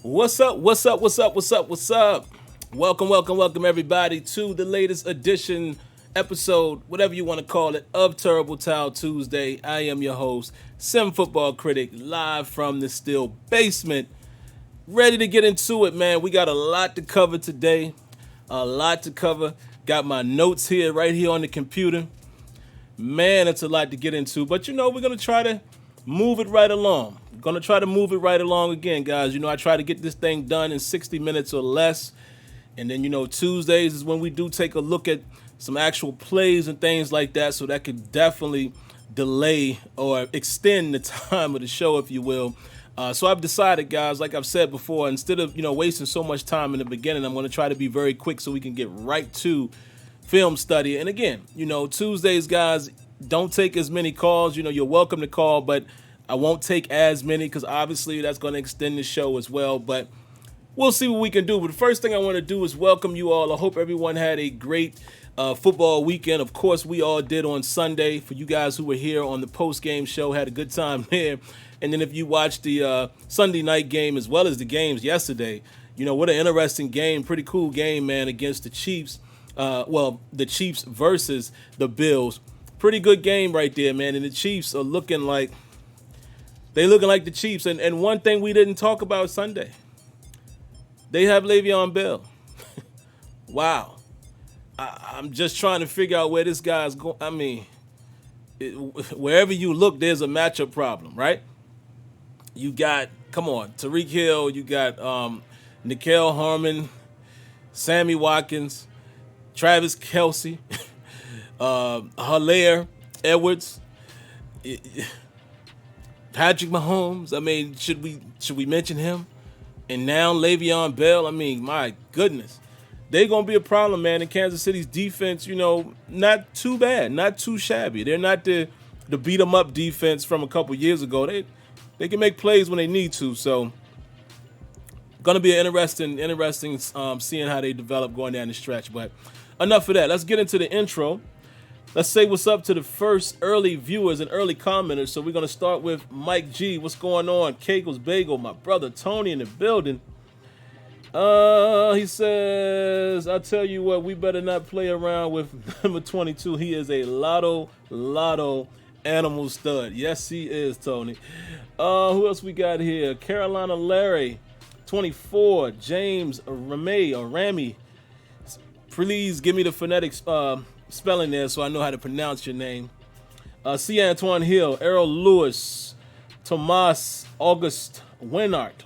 What's up? What's up? What's up? What's up? What's up? Welcome everybody to the latest edition, episode, whatever you want to call it, of Terrible Towel Tuesday. I am your host, SimFBallCritic, live from the Steel Basement. Ready to get into it, man. We got a lot to cover today. A lot to cover. Got my notes here, right here on the computer. Man, it's a lot to get into. But, we're going to try to move it right along. Gonna try to move it right along again, guys. I try to get this thing done in 60 minutes or less. And then, Tuesdays is when we do take a look at some actual plays and things like that. So that could definitely delay or extend the time of the show, if you will. So I've decided, guys, like I've said before, instead of, wasting so much time in the beginning, I'm going to try to be very quick so we can get right to film study. And again, Tuesdays, guys, don't take as many calls. You're welcome to call, but I won't take as many because obviously that's going to extend the show as well. But we'll see what we can do. But the first thing I want to do is welcome you all. I hope everyone had a great football weekend. Of course, we all did on Sunday. For you guys who were here on the post-game show, had a good time there. And then if you watched the Sunday night game as well as the games yesterday, what an interesting game. Pretty cool game, man, against the Chiefs. The Chiefs versus the Bills. Pretty good game right there, man. And the Chiefs are looking like the Chiefs. And one thing we didn't talk about Sunday, they have Le'Veon Bell. Wow. I'm just trying to figure out where this guy's going. Wherever you look, there's a matchup problem, right? You got, Tyreek Hill. You got N'Keal Harmon, Sammy Watkins, Travis Kelce, Hilaire Edwards, Patrick Mahomes. Should we mention him? And now Le'Veon Bell. My goodness. They're going to be a problem, man. In Kansas City's defense, not too bad, not too shabby. They're not the beat-em-up defense from a couple years ago. They can make plays when they need to. So, going to be interesting seeing how they develop going down the stretch. But enough of that. Let's get into the intro. Let's say what's up to the first early viewers and early commenters. So we're going to start with Mike G. What's going on? Kegel's Bagel, my brother Tony in the building. He says, I tell you what, we better not play around with number 22. He is a lotto animal stud. Yes, he is, Tony. Who else we got here? Carolina Larry, 24. James Ramy. Please give me the phonetic spelling there so I know how to pronounce your name. C. Antoine Hill, Errol Lewis, Tomas August Weinart.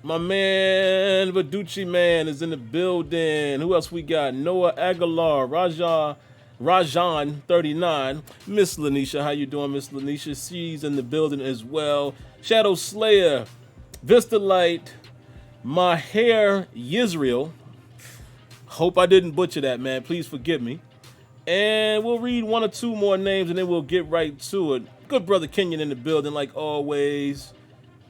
My man Viducci Man is in the building. Who else we got? Noah Aguilar, Rajan 39. Miss Lanisha, how you doing, Miss Lanisha? She's in the building as well. Shadow Slayer, Vista Light, Maher Yisrael. Hope I didn't butcher that, man. Please forgive me. And we'll read one or two more names and then we'll get right to it. Good brother Kenyon in the building like always.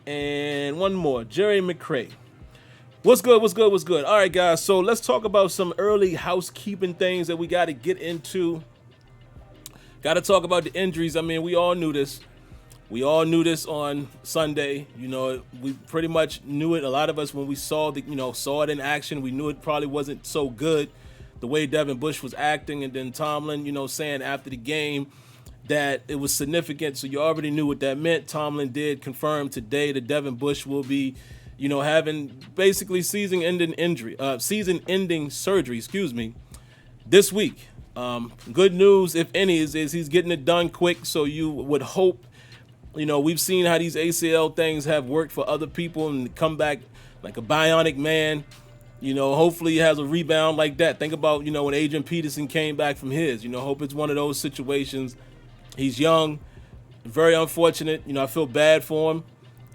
And one more, Jerry McCray. What's good? All right, guys, so let's talk about some early housekeeping things that we got to get into. Got to talk about the injuries. We all knew this. We all knew this on Sunday. We pretty much knew it. A lot of us, when we saw it in action, we knew it probably wasn't so good the way Devin Bush was acting. And then Tomlin, saying after the game that it was significant. So you already knew what that meant. Tomlin did confirm today that Devin Bush will be, having basically season-ending surgery, this week. Good news, if any, is he's getting it done quick. So you would hope, we've seen how these ACL things have worked for other people and come back like a bionic man. Hopefully he has a rebound like that. Think about, when Adrian Peterson came back from his. Hope it's one of those situations. He's young, very unfortunate. I feel bad for him.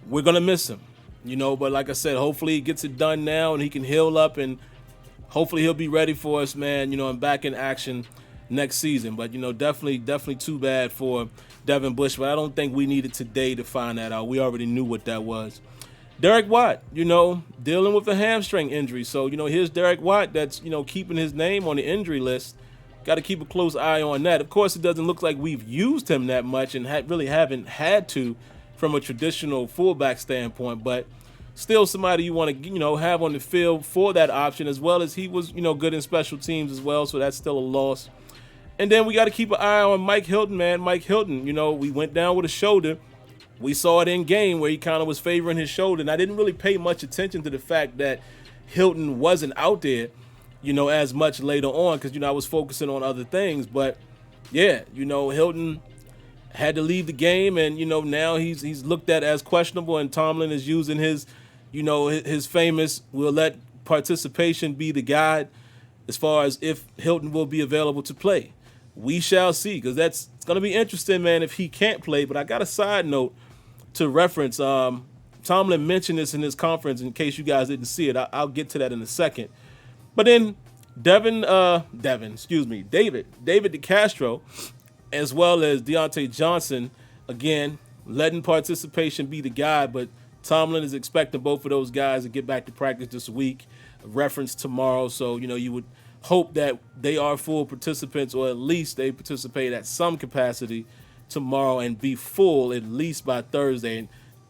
We're going to miss him, but like I said, hopefully he gets it done now and he can heal up and hopefully he'll be ready for us, man, and back in action next season. But, definitely too bad for Devin Bush, but I don't think we needed today to find that out. We already knew what that was. Derek Watt, dealing with a hamstring injury. So, here's Derek Watt that's, keeping his name on the injury list. Got to keep a close eye on that. Of course, it doesn't look like we've used him that much and really haven't had to from a traditional fullback standpoint, but still somebody you want to, have on the field for that option, as well as he was, good in special teams as well. So that's still a loss. And then we got to keep an eye on Mike Hilton, man. Mike Hilton, we went down with a shoulder. We saw it in game where he kind of was favoring his shoulder. And I didn't really pay much attention to the fact that Hilton wasn't out there, as much later on because, I was focusing on other things. But, yeah, Hilton had to leave the game. And, now he's looked at as questionable. And Tomlin is using his, his famous, we'll let participation be the guide as far as if Hilton will be available to play. We shall see, because it's going to be interesting, man, if he can't play. But I got a side note to reference. Tomlin mentioned this in his conference in case you guys didn't see it. I'll get to that in a second. But then David DeCastro, as well as Deontay Johnson, again, letting participation be the guide. But Tomlin is expecting both of those guys to get back to practice this week, reference tomorrow. So, you would hope that they are full participants, or at least they participate at some capacity tomorrow and be full at least by Thursday. And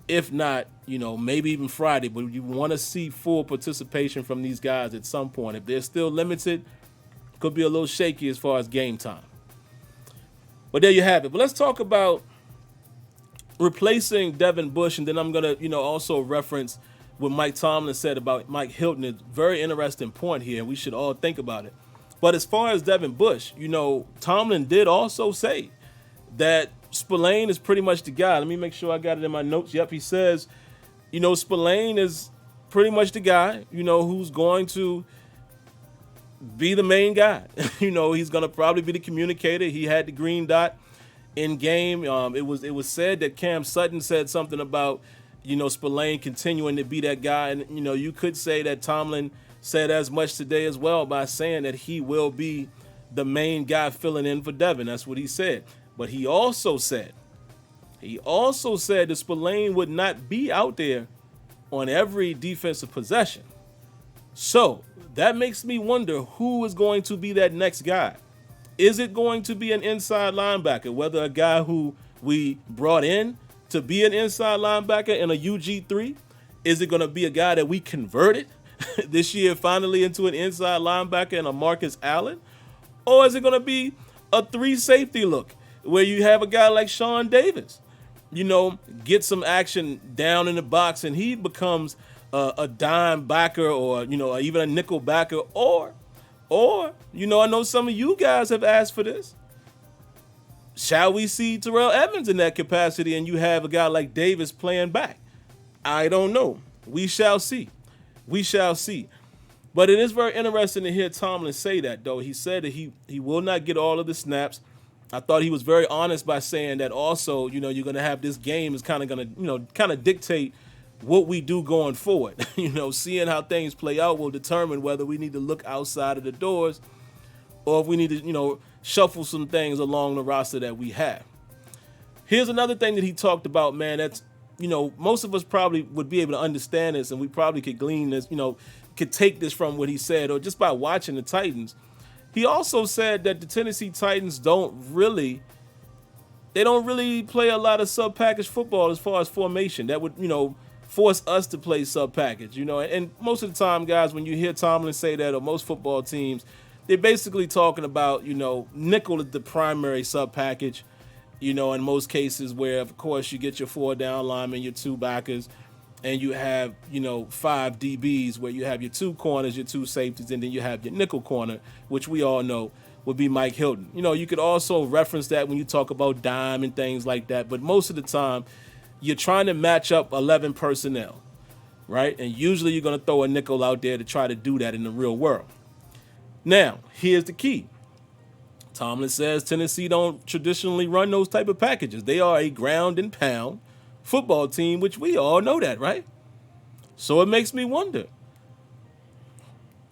if not, maybe even Friday. But you want to see full participation from these guys at some point. If they're still limited, could be a little shaky as far as game time. But there you have it. But let's talk about replacing Devin Bush, and then I'm going to, also reference what Mike Tomlin said about Mike Hilton. Is a very interesting point here, and we should all think about it. But as far as Devin Bush, Tomlin did also say that Spillane is pretty much the guy. Let me make sure I got it in my notes. Yep, he says, Spillane is pretty much the guy, who's going to be the main guy. He's going to probably be the communicator. He had the green dot in game. It was said that Cam Sutton said something about Spillane continuing to be that guy. And, you could say that Tomlin said as much today as well by saying that he will be the main guy filling in for Devin. That's what he said. But he also said that Spillane would not be out there on every defensive possession. So that makes me wonder who is going to be that next guy. Is it going to be an inside linebacker, whether a guy who we brought in to be an inside linebacker in a UG3? Is it going to be a guy that we converted this year finally into an inside linebacker and a Marcus Allen? Or is it going to be a 3 safety look where you have a guy like Sean Davis, get some action down in the box and he becomes a dime backer or, even a nickel backer? Or, I know some of you guys have asked for this. Shall we see Terrell Edmonds in that capacity and you have a guy like Davis playing back? I don't know. We shall see. But it is very interesting to hear Tomlin say that, though. He said that he will not get all of the snaps. I thought he was very honest by saying that also, you're going to have this game is kind of going to, kind of dictate what we do going forward. Seeing how things play out will determine whether we need to look outside of the doors or if we need to, shuffle some things along the roster that we have. Here's another thing that he talked about, man, that's, most of us probably would be able to understand this and we probably could glean this, could take this from what he said or just by watching the Titans. He also said that the Tennessee Titans don't really play a lot of sub-package football as far as formation. That would, force us to play sub-package, And most of the time, guys, when you hear Tomlin say that, or most football teams, they're basically talking about, nickel is the primary sub-package, in most cases where, of course, you get your 4 down linemen, your 2 backers, and you have, 5 DBs where you have your 2 corners, your 2 safeties, and then you have your nickel corner, which we all know would be Mike Hilton. You could also reference that when you talk about dime and things like that, but most of the time, you're trying to match up 11 personnel, right? And usually you're going to throw a nickel out there to try to do that in the real world. Now, here's the key. Tomlin says Tennessee don't traditionally run those type of packages. They are a ground and pound football team, which we all know that, right? So it makes me wonder.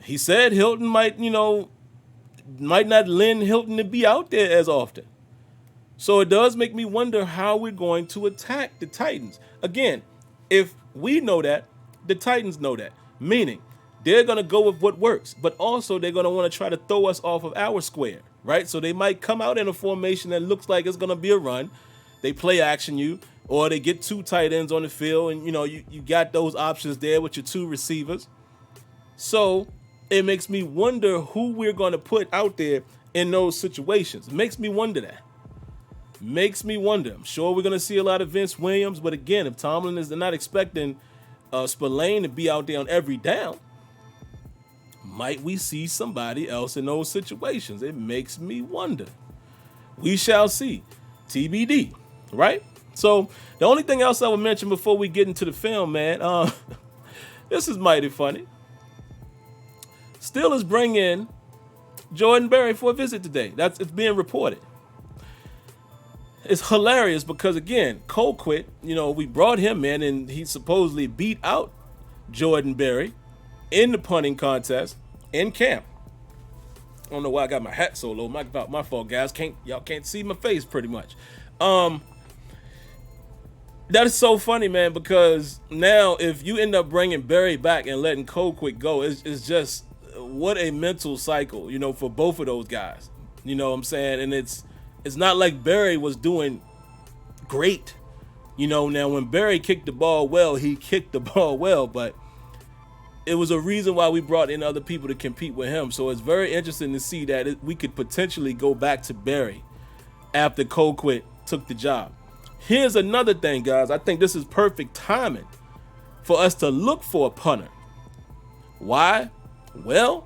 He said Hilton might not lend Hilton to be out there as often. So it does make me wonder how we're going to attack the Titans. Again, if we know that, the Titans know that. Meaning, they're going to go with what works, but also they're going to want to try to throw us off of our square, right? So they might come out in a formation that looks like it's going to be a run. They play action you. or they get 2 tight ends on the field, and you got those options there with your 2 receivers. So it makes me wonder who we're going to put out there in those situations. It makes me wonder that. Makes me wonder. I'm sure we're going to see a lot of Vince Williams, but again, if Tomlin is not expecting Spillane to be out there on every down, might we see somebody else in those situations? It makes me wonder. We shall see. TBD, right? So the only thing else I would mention before we get into the film, man, this is mighty funny. Steelers bring in Jordan Berry for a visit today. It's being reported. It's hilarious because, again, Colquitt, we brought him in and he supposedly beat out Jordan Berry in the punting contest in camp. I don't know why I got my hat so low. My fault, guys. Y'all can't see my face pretty much. That is so funny, man, because now if you end up bringing Berry back and letting Colquitt go, it's just what a mental cycle, for both of those guys. You know what I'm saying? And it's not like Berry was doing great. Now when Berry kicked the ball well, he kicked the ball well, but it was a reason why we brought in other people to compete with him. So it's very interesting to see that we could potentially go back to Berry after Colquitt took the job. Here's another thing, guys. I think this is perfect timing for us to look for a punter. Why? Well,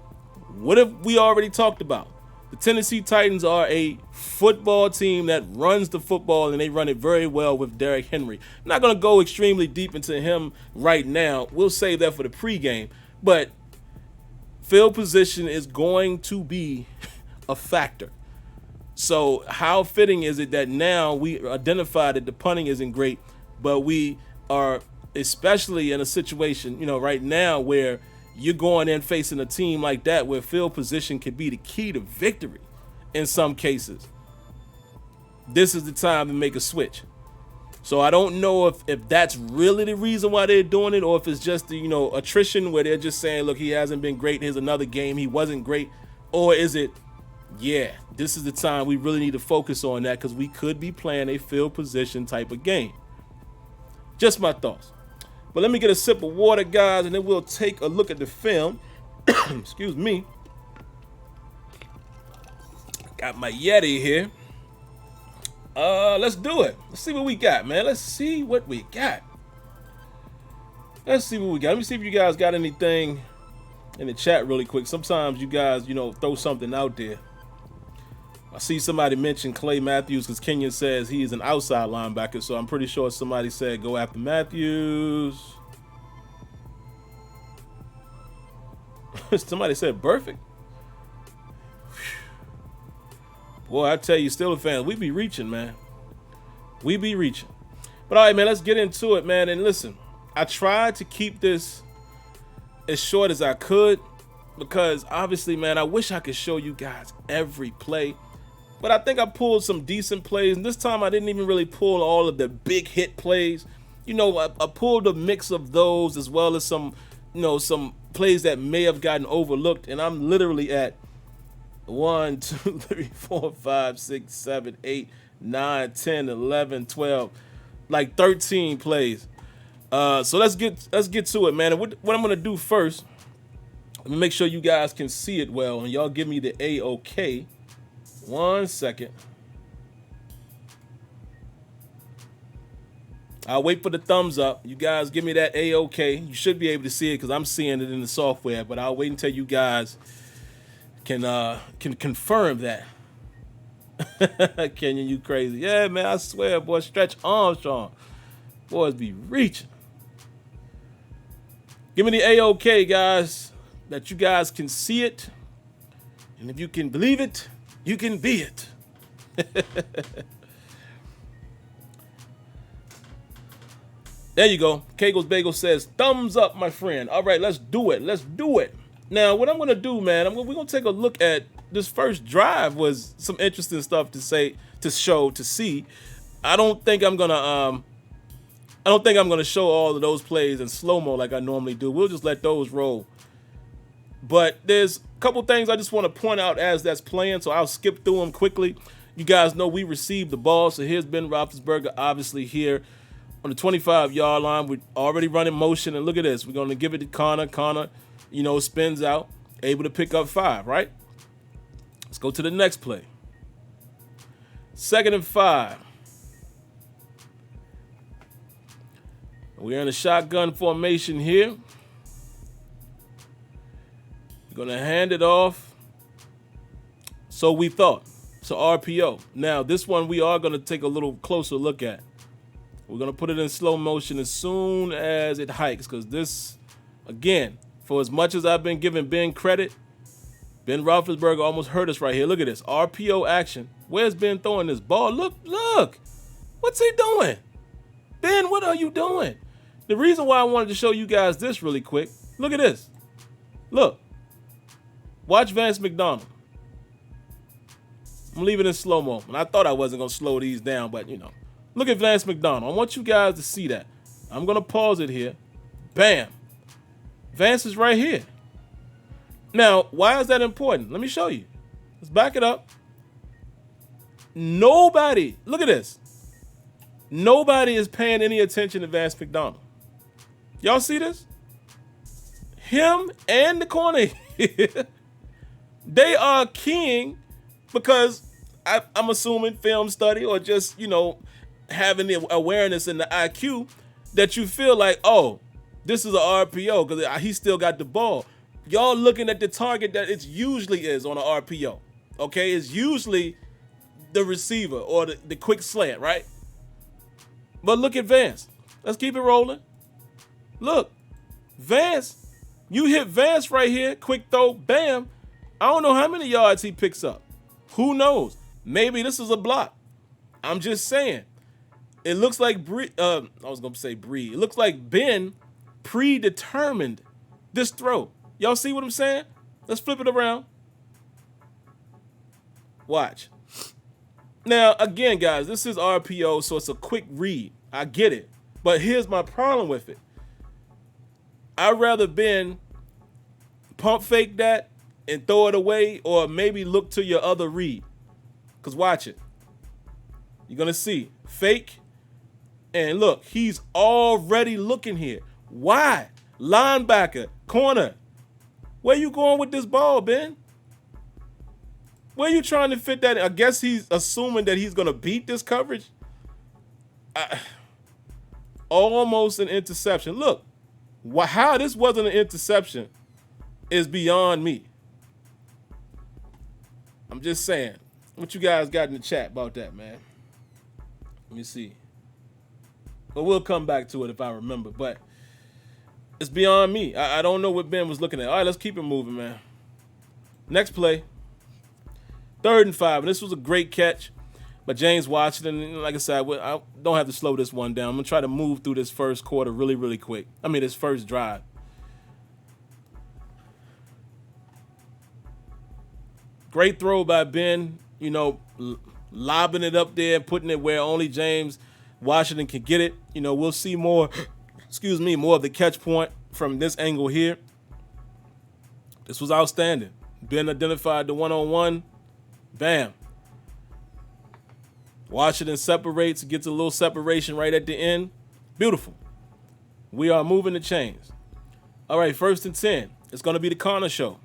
what have we already talked about? The Tennessee Titans are a football team that runs the football, and they run it very well with Derrick Henry. I'm not going to go extremely deep into him right now. We'll save that for the pregame. But field position is going to be a factor. So how fitting is it that now we identify that the punting isn't great, but we are especially in a situation, right now where you're going in facing a team like that where field position could be the key to victory in some cases. This is the time to make a switch. So I don't know if that's really the reason why they're doing it, or if it's just the, attrition where they're just saying, look, he hasn't been great. Here's another game. He wasn't great. Or is it, yeah, this is the time we really need to focus on that because we could be playing a field position type of game. Just my thoughts. But let me get a sip of water, guys, and then we'll take a look at the film. Excuse me. Got my Yeti here. Let's do it. Let's see what we got, man. Let's see what we got. Let me see if you guys got anything in the chat really quick. Sometimes you guys, throw something out there. I see somebody mention Clay Matthews because Kenyon says he is an outside linebacker, so I'm pretty sure somebody said go after Matthews. Somebody said Burfict. Boy, I tell you, Steelers fans, we be reaching, man. We be reaching. But all right, man, let's get into it, man. And listen, I tried to keep this as short as I could because obviously, man, I wish I could show you guys every play. But I think I pulled some decent plays, and this time I didn't even really pull all of the big hit plays. I pulled a mix of those as well as some plays that may have gotten overlooked, and I'm literally at 1, 2, 3, 4, 5, 6, 7, 8, 9, 10, 11, 12, like 13 plays. So let's get to it, man. And what I'm gonna do first, let me make sure you guys can see it well, and y'all give me the A-OK. 1 second. I'll wait for the thumbs up. You guys give me that A-OK. You should be able to see it because I'm seeing it in the software, but I'll wait until you guys can confirm that. Kenyon, you crazy. Yeah, man, I swear, boy, Stretch Armstrong. Boys be reaching. Give me the A-OK, guys, that you guys can see it. And if you can believe it, you can be it. There you go. Kegels Bagel says, thumbs up, my friend. All right, let's do it. Let's do it. Now, what I'm going to do, man, we're going to take a look at this first drive. Was some interesting stuff to see. I don't think I'm going to show all of those plays in slow-mo like I normally do. We'll just let those roll. But there's a couple things I just want to point out as that's playing, so I'll skip through them quickly. You guys know we received the ball, so here's Ben Roethlisberger, obviously here. On the 25-yard line, we're already running motion. And look at this. We're going to give it to Connor. Connor, spins out, able to pick up 5, right? Let's go to the next play. 2nd and 5. We're in a shotgun formation here. We're going to hand it off. So we thought. So RPO. Now, this one we are going to take a little closer look at. We're going to put it in slow motion as soon as it hikes, because this, again, for as much as I've been giving Ben credit, Ben Roethlisberger almost hurt us right here. Look at this. RPO action. Where's Ben throwing this ball? Look. What's he doing? Ben, what are you doing? The reason why I wanted to show you guys this really quick, look at this. Look. Watch Vance McDonald. I'm leaving it in slow-mo. And I thought I wasn't going to slow these down, but, Look at Vance McDonald. I want you guys to see that. I'm going to pause it here. Bam. Vance is right here. Now, why is that important? Let me show you. Let's back it up. Nobody, look at this. Nobody is paying any attention to Vance McDonald. Y'all see this? Him and the corner here, they are keying because I'm assuming film study or just, having the awareness and the IQ that you feel like, oh, this is an RPO because he still got the ball. Y'all looking at the target that it usually is on an RPO. Okay, it's usually the receiver or the quick slant, right? But look at Vance. Let's keep it rolling. Look, Vance, you hit Vance right here, quick throw, bam. I don't know how many yards he picks up. Who knows? Maybe this is a block. I'm just saying. It looks like It looks like Ben predetermined this throw. Y'all see what I'm saying? Let's flip it around. Watch. Now, again, guys, this is RPO, so it's a quick read. I get it. But here's my problem with it. I'd rather Ben pump fake that and throw it away, or maybe look to your other read. Because watch it. You're going to see. Fake. And look, he's already looking here. Why? Linebacker, corner. Where you going with this ball, Ben? Where you trying to fit that in? I guess he's assuming that he's going to beat this coverage. Almost an interception. Look, how this wasn't an interception is beyond me. I'm just saying. What you guys got in the chat about that, man? Let me see. But we'll come back to it if I remember. But it's beyond me. I don't know what Ben was looking at. All right, let's keep it moving, man. Next play. 3rd and 5. And this was a great catch by James Washington. Like I said, I don't have to slow this one down. I'm going to try to move through this first quarter really, really quick. This first drive. Great throw by Ben, lobbing it up there, putting it where only James Washington can get it. We'll see more of the catch point from this angle here. This was outstanding. Ben identified the one-on-one. Bam. Washington separates, gets a little separation right at the end. Beautiful. We are moving the chains. All right, 1st and 10. It's going to be the Connor show.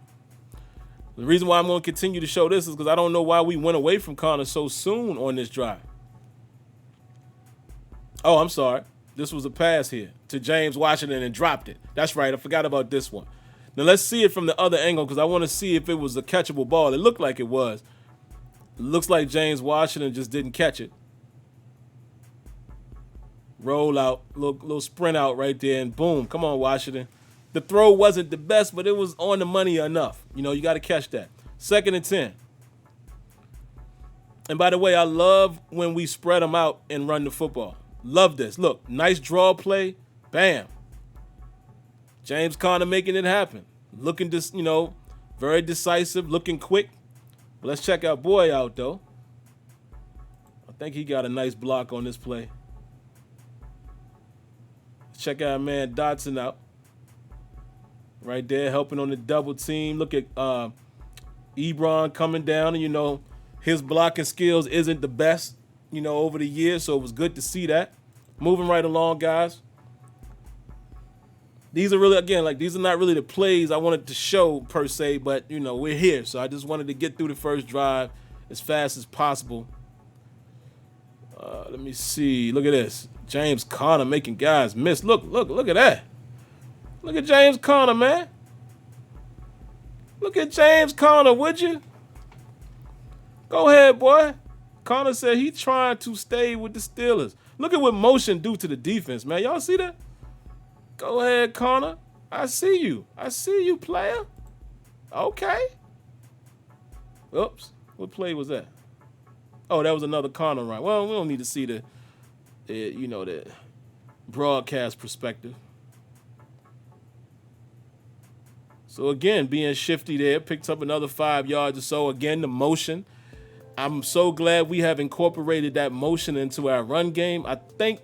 The reason why I'm going to continue to show this is because I don't know why we went away from Connor so soon on this drive. Oh, I'm sorry. This was a pass here to James Washington and dropped it. That's right. I forgot about this one. Now let's see it from the other angle because I want to see if it was a catchable ball. It looked like it was. It looks like James Washington just didn't catch it. Roll out, little sprint out right there, and boom. Come on, Washington. The throw wasn't the best, but it was on the money enough. You got to catch that. 2nd and 10. And by the way, I love when we spread them out and run the football. Love this. Look, nice draw play. Bam. James Conner making it happen. Looking just, very decisive, looking quick. But let's check our boy out, though. I think he got a nice block on this play. Let's check our man Dotson out. Right there, helping on the double team. Look at Ebron coming down, and, his blocking skills isn't the best, over the years, so it was good to see that. moving right along, guys. These are really, again, like these are not really the plays I wanted to show per se, but you know, we're here. So I just wanted to get through the first drive as fast as possible. Let me see. Look at this. James Conner making guys miss. Look at that. Look at James Conner, man. Look at James Conner, would you? Go ahead, boy. Conner said he's trying to stay with the Steelers. Look at what motion do to the defense, man. Y'all see that? Go ahead, Conner. I see you. I see you, player. Okay. Oops. What play was that? Oh, that was another Conner run. Well, we don't need to see the broadcast perspective. So again, being shifty there, picked up another 5 yards or so. Again, the motion. I'm so glad we have incorporated that motion into our run game. I think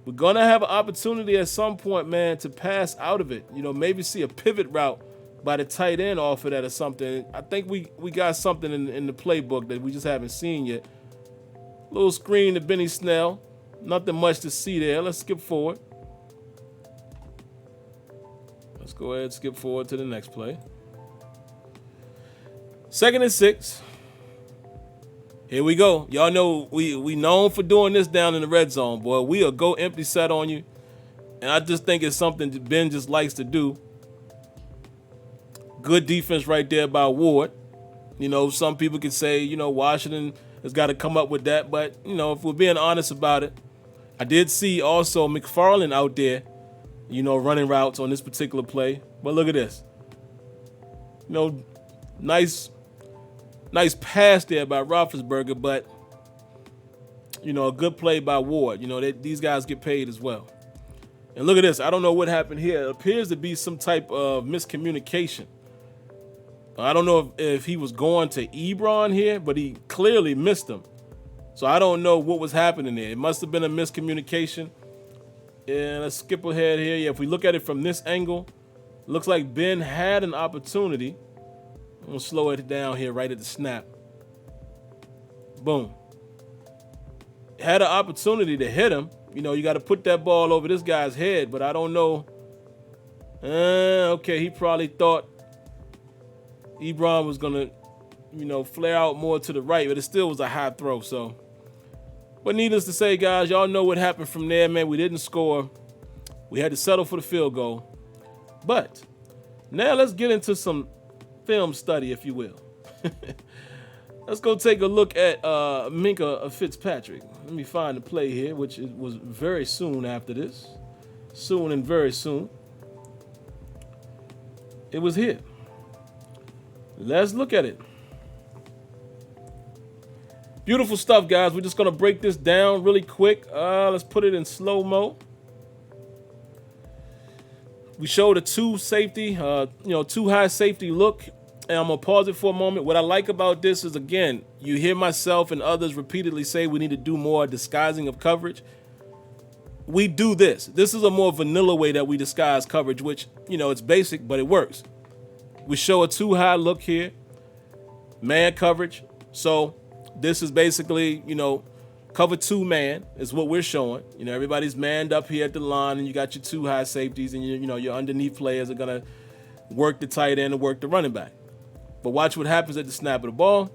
we're going to have an opportunity at some point, man, to pass out of it. You know, maybe see a pivot route by the tight end off of that or something. I think we got something in the playbook that we just haven't seen yet. Little screen to Benny Snell. Nothing much to see there. Let's skip forward. Let's go ahead and skip forward to the next play. 2nd and 6. Here we go. Y'all know we known for doing this down in the red zone, boy. We'll go empty set on you. And I just think it's something that Ben just likes to do. Good defense right there by Ward. You know, some people could say, you know, Washington has got to come up with that. But, you know, if we're being honest about it, I did see also McFarland out there, you know, running routes on this particular play. But look at this. You know, nice pass there by Roethlisberger, but, you know, a good play by Ward. You know, these guys get paid as well. And look at this. I don't know what happened here. It appears to be some type of miscommunication. I don't know if he was going to Ebron here, but he clearly missed him. So I don't know what was happening there. It must have been a miscommunication. And let's skip ahead here. Yeah, if we look at it from this angle, looks like Ben had an opportunity. I'm going to slow it down here right at the snap. Boom. Had an opportunity to hit him. You know, you got to put that ball over this guy's head, but I don't know. Okay, he probably thought Ebron was going to, you know, flare out more to the right, but it still was a high throw. So, but needless to say, guys, y'all know what happened from there, man. We didn't score. We had to settle for the field goal. But now let's get into some film study, if you will. Let's go take a look at Minkah Fitzpatrick. Let me find the play here, which was very soon after this. Soon and very soon. It was here. Let's look at it. Beautiful stuff, guys. We're just going to break this down really quick. Let's put it in slow-mo. We showed a two high safety look. And I'm going to pause it for a moment. What I like about this is, again, you hear myself and others repeatedly say we need to do more disguising of coverage. We do this. This is a more vanilla way that we disguise coverage, which, you know, it's basic, but it works. We show a two high look here. Man coverage. So this is basically, you know, cover 2 man is what we're showing. You know, everybody's manned up here at the line, and you got your 2 high safeties, and your underneath players are going to work the tight end and work the running back. But watch what happens at the snap of the ball.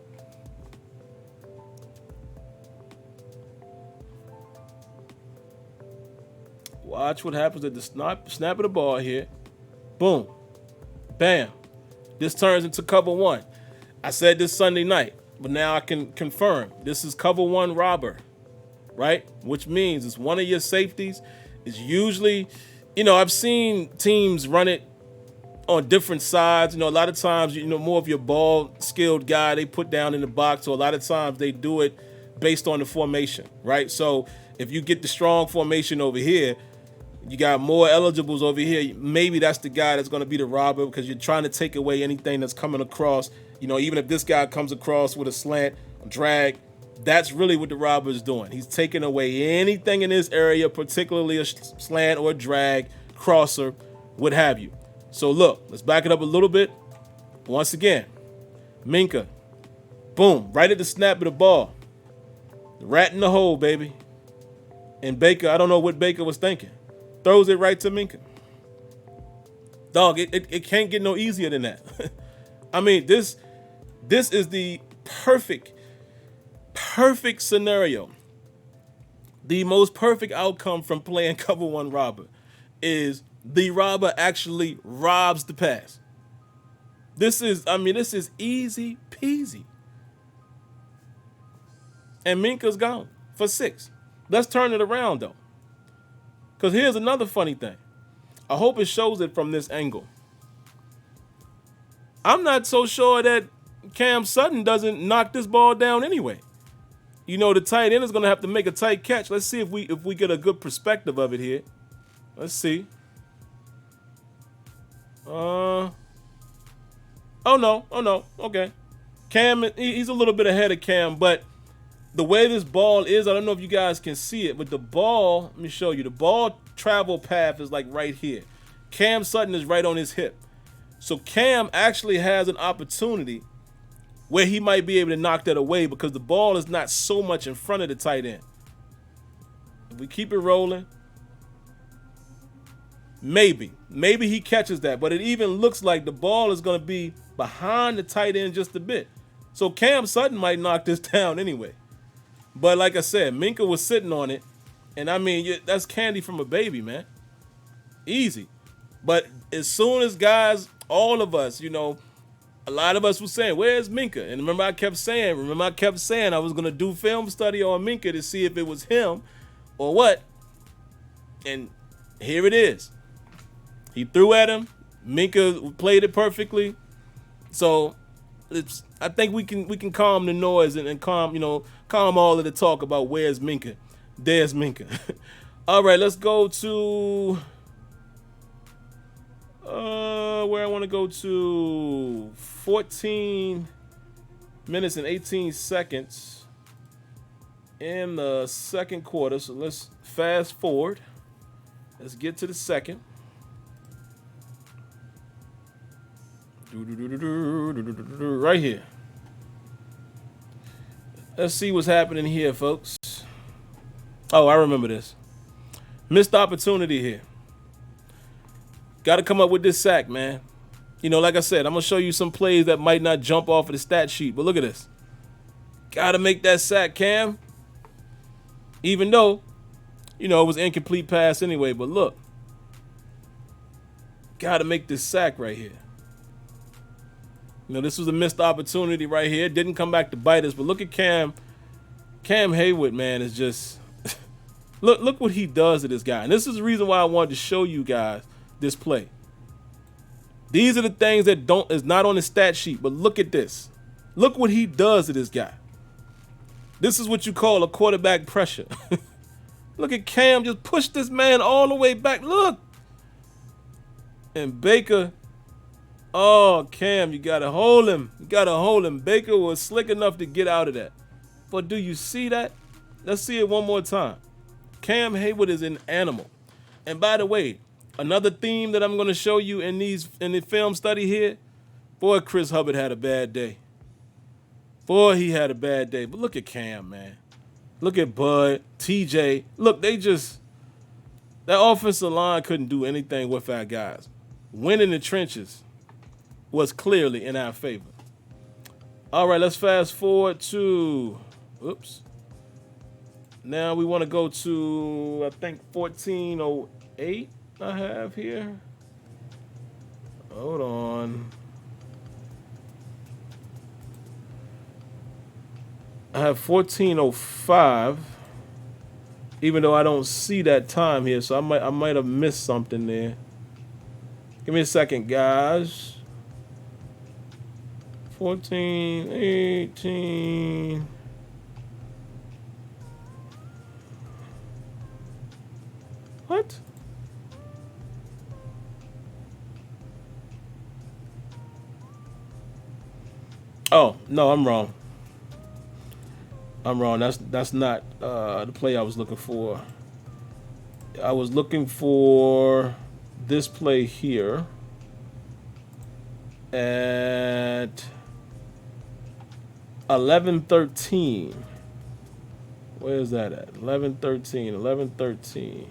Watch what happens at the snap of the ball here. Boom. Bam. This turns into cover 1. I said this Sunday night, but now I can confirm. This is cover 1 robber, right? Which means it's one of your safeties. It's usually, you know, I've seen teams run it on different sides. You know, a lot of times, you know, more of your ball skilled guy they put down in the box, or a lot of times they do it based on the formation, right? So if you get the strong formation over here, you got more eligibles over here. Maybe that's the guy that's going to be the robber, because you're trying to take away anything that's coming across. You know, even if this guy comes across with a slant, a drag, that's really what the robber is doing. He's taking away anything in this area, particularly a slant or a drag, crosser, what have you. So look, let's back it up a little bit. Once again, Minkah, boom, right at the snap of the ball. The rat in the hole, baby. And Baker, I don't know what Baker was thinking. Throws it right to Minka. Dog, it can't get no easier than that. I mean, this is the perfect scenario. The most perfect outcome from playing cover one robber is the robber actually robs the pass. This is easy peasy. And Minka's gone for 6. Let's turn it around though. Because here's another funny thing. I hope it shows it from this angle. I'm not so sure that Cam Sutton doesn't knock this ball down anyway. You know, the tight end is going to have to make a tight catch. Let's see if we get a good perspective of it here. Let's see. Oh no. Okay. Cam, he's a little bit ahead of Cam, but the way this ball is, I don't know if you guys can see it, but the ball, let me show you. The ball travel path is like right here. Cam Sutton is right on his hip. So Cam actually has an opportunity where he might be able to knock that away because the ball is not so much in front of the tight end. If we keep it rolling, maybe he catches that, but it even looks like the ball is going to be behind the tight end just a bit. So Cam Sutton might knock this down anyway. But like I said, Minka was sitting on it, and I mean, that's candy from a baby, man. Easy. But as soon as guys, all of us, you know, a lot of us were saying, where's Minka? And remember I kept saying I was going to do film study on Minka to see if it was him or what. And here it is. He threw at him. Minka played it perfectly. So I think we can calm the noise and calm all of the talk about where's Minka. There's Minka. All right, let's go to where I want to go to. 14 minutes and 18 seconds in the second quarter. So let's fast forward. Let's get to the second. Right here. Let's see what's happening here, folks. Oh, I remember this. Missed opportunity here. Got to come up with this sack, man. You know, like I said, I'm going to show you some plays that might not jump off of the stat sheet, but look at this. Got to make that sack, Cam. Even though, you know, it was incomplete pass anyway, but look. Got to make this sack right here. You know, this was a missed opportunity right here. It didn't come back to bite us, but look at Cam. Cam Haywood, man, is just look what he does to this guy. And this is the reason why I wanted to show you guys this play. These are the things that is not on the stat sheet, but look at this. Look what he does to this guy. This is what you call a quarterback pressure. Look at Cam just push this man all the way back. Look. And Baker, oh, Cam, you got to hold him. You got to hold him. Baker was slick enough to get out of that. But do you see that? Let's see it one more time. Cam Haywood is an animal. And by the way, another theme that I'm going to show you in the film study here, boy, Chris Hubbard had a bad day. Boy, he had a bad day. But look at Cam, man. Look at Bud, TJ. Look, that offensive line couldn't do anything with our guys. Winning the trenches was clearly in our favor. All right, let's fast forward to, oops. Now we want to go to, I think, 14:08 I have here. Hold on. I have 14:05, even though I don't see that time here, so I might have missed something there. Give me a second, guys. 14, 18. What? Oh, no, I'm wrong. That's not the play I was looking for. I was looking for this play here at 11:13. Where's that at? 11-13. 11-13.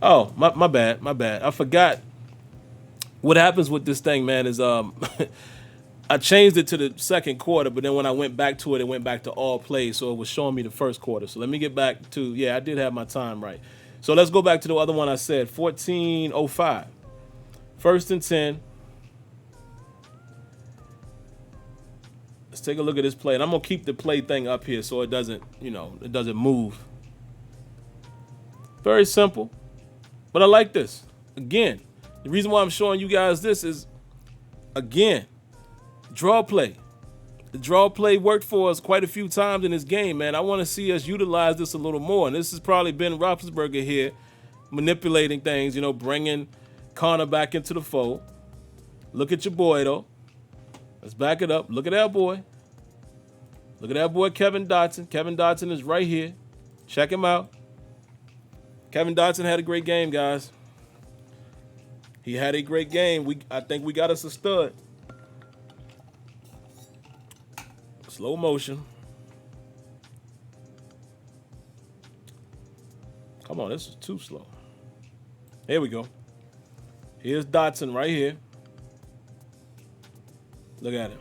Oh, my bad. My bad. I forgot. What happens with this thing, man, is I changed it to the second quarter, but then when I went back to it, it went back to all plays, so it was showing me the first quarter. So let me get back to, yeah, I did have my time right. So let's go back to the other one I said, 14:05. 1st and 10. Let's take a look at this play, and I'm gonna keep the play thing up here so it doesn't, it doesn't move. Very simple, but I like this. Again, the reason why I'm showing you guys this is, again, draw play. The draw play worked for us quite a few times in this game, man. I want to see us utilize this a little more. And this has probably been Roethlisberger here manipulating things, bringing Connor back into the fold. Look at your boy, though. Let's back it up. Look at that boy. Look at that boy, Kevin Dotson. Kevin Dotson is right here. Check him out. Kevin Dotson had a great game, guys. He had a great game. I think we got us a stud. Slow motion. Come on, this is too slow. Here we go. Here's Dotson right here. Look at him.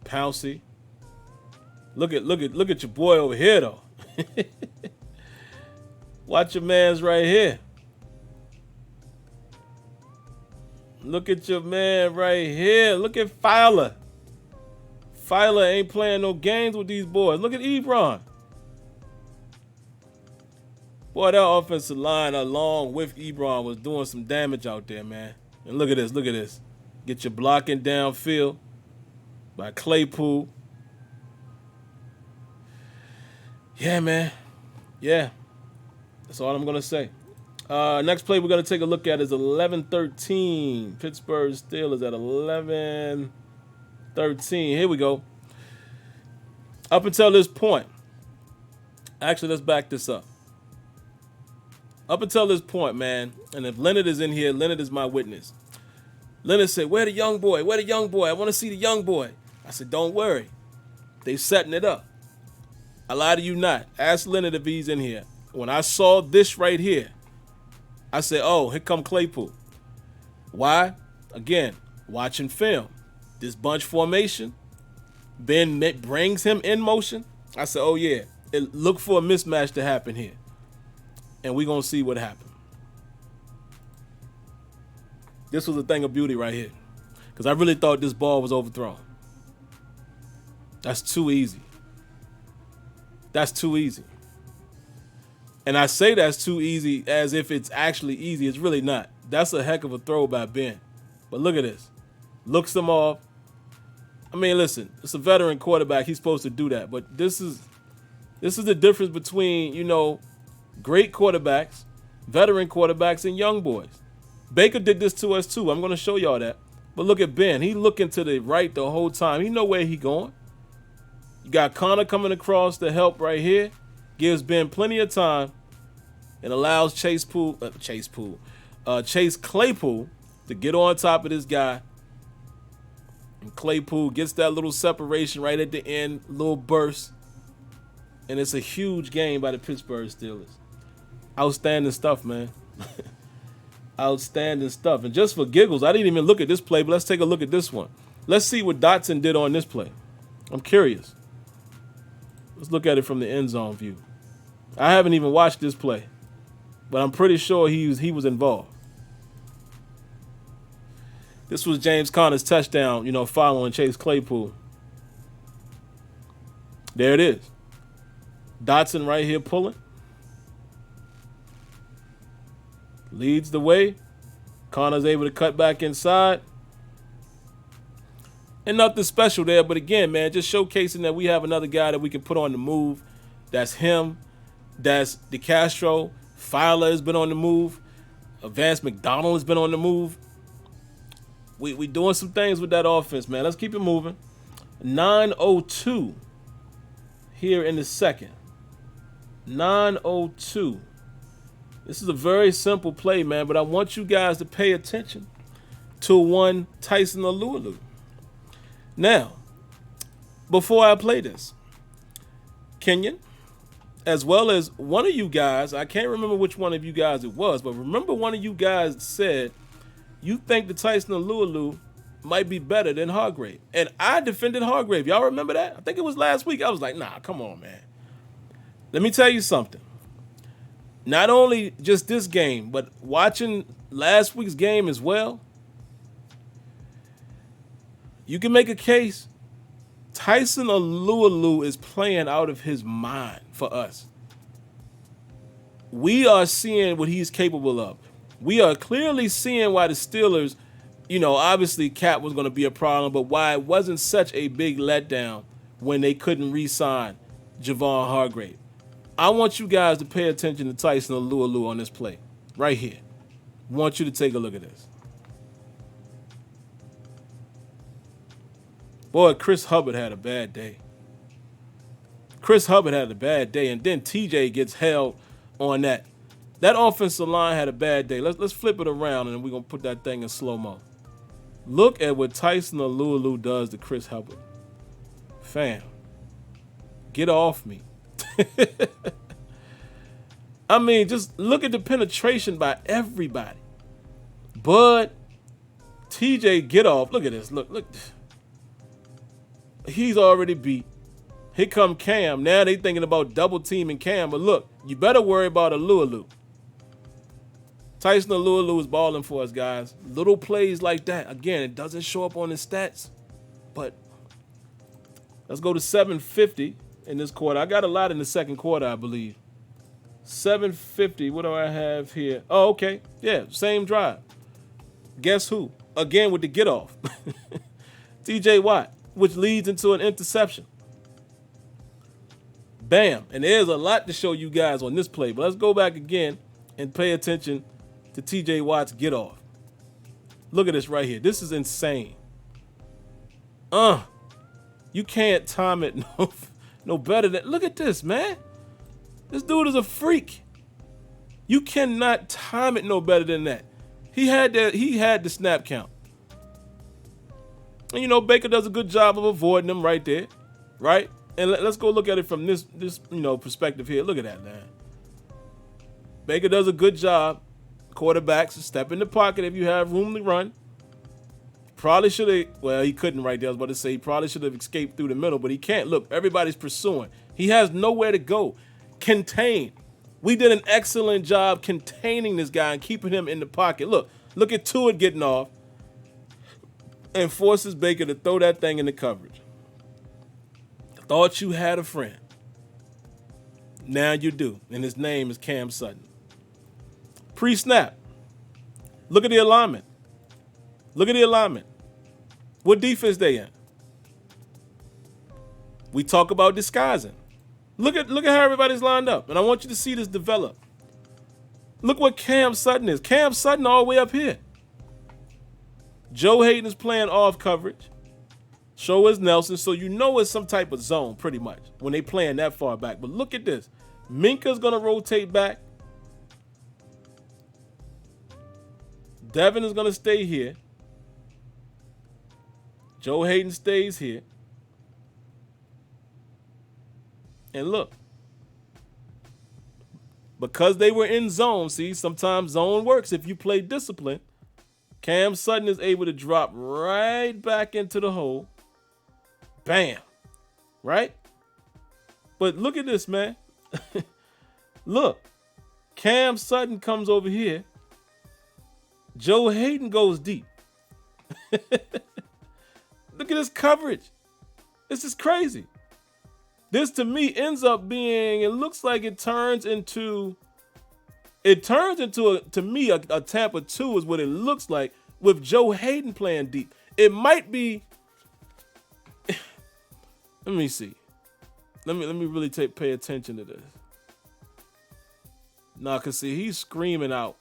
Pouncey. Look at your boy over here though. Watch your man's right here. Look at your man right here. Look at Fowler. Fowler ain't playing no games with these boys. Look at Ebron. Boy, that offensive line along with Ebron was doing some damage out there, man. And look at this. Look at this. Get your blocking downfield by Claypool. Yeah, man. Yeah. That's all I'm going to say. Next play we're going to take a look at is 11-13. Pittsburgh Steelers at 11-13. Here we go. Up until this point. Actually, let's back this up. Up until this point, man, and if Leonard is in here, Leonard is my witness. Leonard said, where the young boy? Where the young boy? I want to see the young boy. I said, don't worry. They setting it up. I lie to you not. Ask Leonard if he's in here. When I saw this right here, I said, oh, here come Claypool. Why? Again, watching film. This bunch formation, Ben brings him in motion. I said, oh, yeah, look for a mismatch to happen here. And we're going to see what happened. This was a thing of beauty right here. Because I really thought this ball was overthrown. That's too easy. That's too easy. And I say that's too easy as if it's actually easy. It's really not. That's a heck of a throw by Ben. But look at this. Looks him off. I mean, listen, it's a veteran quarterback. He's supposed to do that. But this is the difference between, great quarterbacks, veteran quarterbacks, and young boys. Baker did this to us too. I'm going to show y'all that. But look at Ben. He looking to the right the whole time. He know where he going. You got Connor coming across to help right here. Gives Ben plenty of time and allows Chase Claypool to get on top of this guy. And Claypool gets that little separation right at the end, little burst. And it's a huge game by the Pittsburgh Steelers. Outstanding stuff, man. Outstanding stuff. And just for giggles, I didn't even look at this play, but let's take a look at this one. Let's see what Dotson did on this play. I'm curious. Let's look at it from the end zone view. I haven't even watched this play, but I'm pretty sure he was involved. This was James Conner's touchdown, following Chase Claypool. There it is. Dotson right here pulling. Leads the way. Conner's able to cut back inside. And nothing special there, but again, man, just showcasing that we have another guy that we can put on the move. That's him. That's DeCastro. Fowler has been on the move. Vance McDonald has been on the move. We doing some things with that offense, man. Let's keep it moving. 9:02 here in the second. 9:02 This is a very simple play, man, but I want you guys to pay attention to one Tyson Alualu. Now, before I play this, Kenyon, as well as one of you guys, I can't remember which one of you guys it was, but remember one of you guys said you think the Tyson Alualu might be better than Hargrave. And I defended Hargrave. Y'all remember that? I think it was last week. I was like, nah, come on, man. Let me tell you something. Not only just this game, but watching last week's game as well, you can make a case. Tyson Alualu is playing out of his mind for us. We are seeing what he's capable of. We are clearly seeing why the Steelers, obviously Cap was going to be a problem, but why it wasn't such a big letdown when they couldn't re-sign Javon Hargrave. I want you guys to pay attention to Tyson Alualu on this play right here. I want you to take a look at this. Boy, Chris Hubbard had a bad day. And then TJ gets held on that. That offensive line had a bad day. Let's flip it around, and we're going to put that thing in slow-mo. Look at what Tyson Alualu does to Chris Hubbard. Fam, get off me. I mean, just look at the penetration by everybody. Bud, TJ, get off. Look at this. Look. He's already beat. Here come Cam. Now they thinking about double teaming Cam. But look, you better worry about Alualu. Tyson Alualu is balling for us, guys. Little plays like that. Again, it doesn't show up on his stats. But let's go to 750 in this quarter. I got a lot in the second quarter, I believe. 750. What do I have here? Oh, okay. Yeah, same drive. Guess who? Again with the get off. TJ Watt, which leads into an interception. Bam. And there's a lot to show you guys on this play. But let's go back again and pay attention to TJ Watt's get off. Look at this right here. This is insane. You can't time it no better than. Look at this, man. This dude is a freak. You cannot time it no better than that. He had the snap count. And Baker does a good job of avoiding them right there. Right? And let's go look at it from this perspective here. Look at that, man. Baker does a good job. Quarterbacks step in the pocket if you have room to run. Probably should have, well, he couldn't right there. I was about to say he probably should have escaped through the middle, but he can't. Look, everybody's pursuing. He has nowhere to go. Contain. We did an excellent job containing this guy and keeping him in the pocket. Look at Tua getting off and forces Baker to throw that thing in the coverage. Thought you had a friend. Now you do. And his name is Cam Sutton. Pre-snap. Look at the alignment. What defense they in? We talk about disguising. Look at how everybody's lined up. And I want you to see this develop. Look what Cam Sutton is. Cam Sutton all the way up here. Joe Hayden is playing off coverage. So is Nelson. So it's some type of zone pretty much when they playing that far back. But look at this. Minka's going to rotate back. Devin is going to stay here. Joe Hayden stays here. And look, because they were in zone, see, sometimes zone works if you play discipline. Cam Sutton is able to drop right back into the hole. Bam. Right? But look at this, man. Look, Cam Sutton comes over here. Joe Hayden goes deep. Look at this coverage. This is crazy. This to me ends up being, it looks like it turns into a Tampa 2 is what it looks like with Joe Hayden playing deep. It might be, let me see. Let me really pay attention to this. Now, cause see, he's screaming out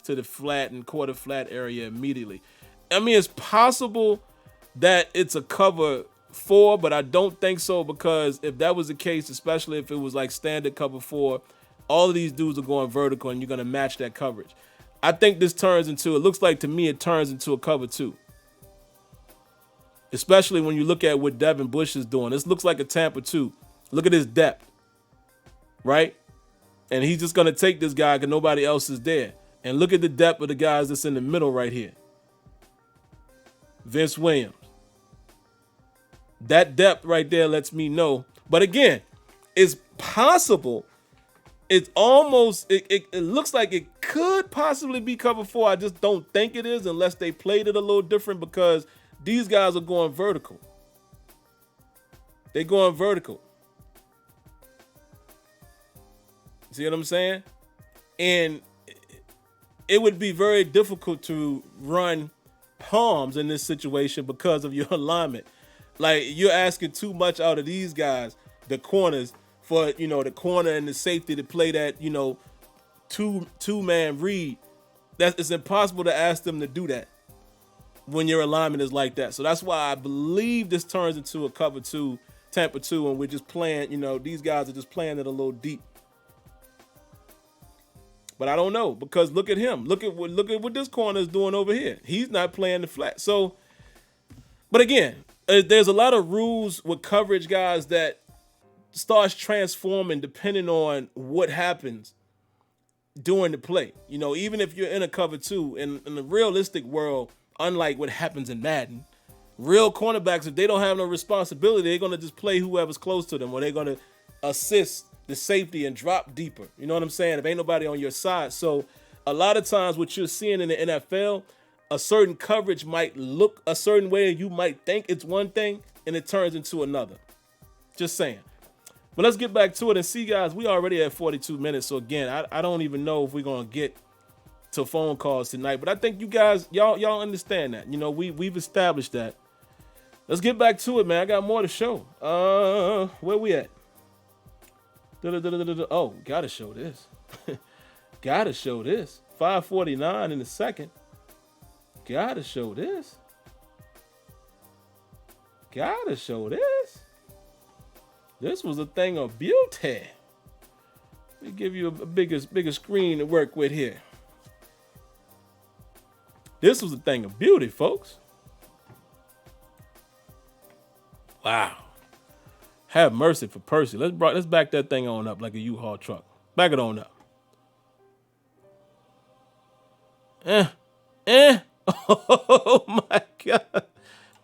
to the flat and quarter flat area immediately. I mean, it's possible that it's a cover 4, but I don't think so, because if that was the case, especially if it was like standard cover 4, All of these dudes are going vertical, and you're going to match that coverage. I think this turns into, it looks like to me, it turns into a cover 2. Especially when you look at what Devin Bush is doing. This looks like a Tampa 2. Look at his depth, right? And he's just going to take this guy because nobody else is there. And look at the depth of the guys that's in the middle right here. Vince Williams. That depth right there lets me know. But again, it's possible. It's almost, it looks like it could possibly be cover 4. I just don't think it is unless they played it a little different because these guys are going vertical. They're going vertical. See what I'm saying? And it would be very difficult to run palms in this situation because of your alignment. Like, you're asking too much out of these guys, the corners, for, the corner and the safety to play that, two-man read. It's impossible to ask them to do that when your alignment is like that. So that's why I believe this turns into a cover 2, Tampa 2, and we're just playing, these guys are just playing it a little deep. But I don't know, because look at him. Look at what this corner is doing over here. He's not playing the flat. So, but again, there's a lot of rules with coverage, guys, that starts transforming depending on what happens during the play. Even if you're in a cover 2, in the realistic world, unlike what happens in Madden, real cornerbacks, if they don't have no responsibility, they're going to just play whoever's close to them, or they're going to assist the safety and drop deeper. You know what I'm saying? If ain't nobody on your side. So a lot of times what you're seeing in the NFL, a certain coverage might look a certain way and you might think it's one thing and it turns into another. Just saying. But let's get back to it and see, guys, we already at 42 minutes. So again, I don't even know if we're going to get to phone calls tonight, but I think you guys, y'all understand that. We've established that. Let's get back to it, man. I got more to show. Where we at? Oh, gotta show this. Gotta show this. 5:49 in a second. Gotta show this. Gotta show this. This was a thing of beauty. Let me give you a bigger screen to work with here. This was a thing of beauty, folks. Wow. Have mercy for Percy. Let's back that thing on up like a U-Haul truck. Back it on up. Oh my God.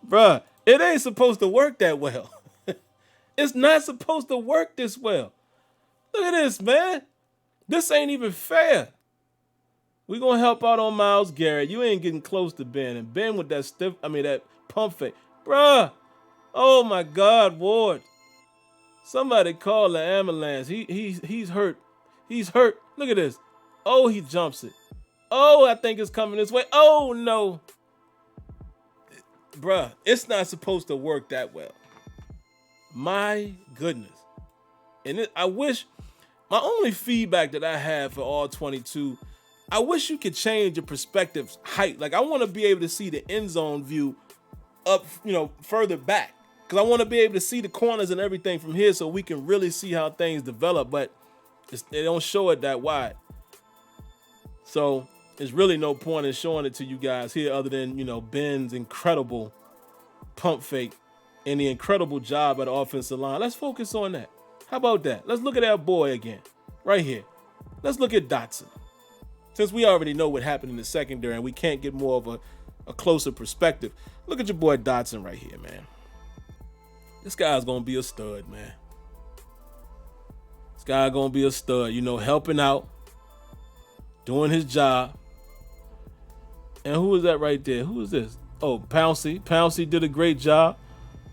Bruh, it ain't supposed to work that well. It's not supposed to work this well. Look at this, man. This ain't even fair. We gonna help out on Myles Garrett. You ain't getting close to Ben. And Ben with that pump fake. Bruh. Oh my God, Ward. Somebody call the ambulance. He's hurt. He's hurt. Look at this. Oh, he jumps it. Oh, I think it's coming this way. Oh, no. Bruh, it's not supposed to work that well. My goodness. And I wish, my only feedback that I have for all 22, I wish you could change your perspective height. Like, I want to be able to see the end zone view up, further back. Because I want to be able to see the corners and everything from here so we can really see how things develop. But they don't show it that wide. So there's really no point in showing it to you guys here other than, Ben's incredible pump fake and the incredible job at the offensive line. Let's focus on that. How about that? Let's look at that boy again. Right here. Let's look at Dotson. Since we already know what happened in the secondary and we can't get more of a closer perspective, look at your boy Dotson right here, man. This guy's going to be a stud, man. This guy going to be a stud, helping out, doing his job. And who is that right there? Who is this? Oh, Pouncey. Pouncey did a great job.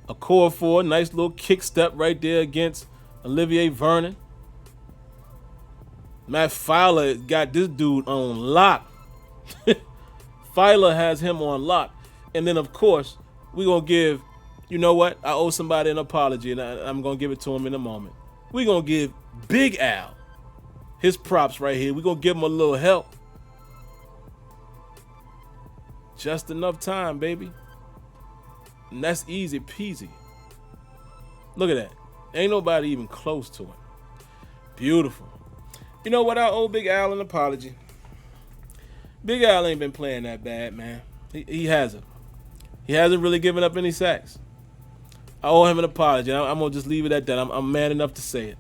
A core 4, nice little kick step right there against Olivier Vernon. Matt Filer got this dude on lock. Filer has him on lock. And then, of course, we're going to give, you know what? I owe somebody an apology, and I'm going to give it to him in a moment. We're going to give Big Al his props right here. We're going to give him a little help. Just enough time, baby. And that's easy peasy. Look at that. Ain't nobody even close to it. Beautiful. You know what? I owe Big Al an apology. Big Al ain't been playing that bad, man. He hasn't. He hasn't really given up any sacks. I owe him an apology. I'm going to just leave it at that. I'm man enough to say it.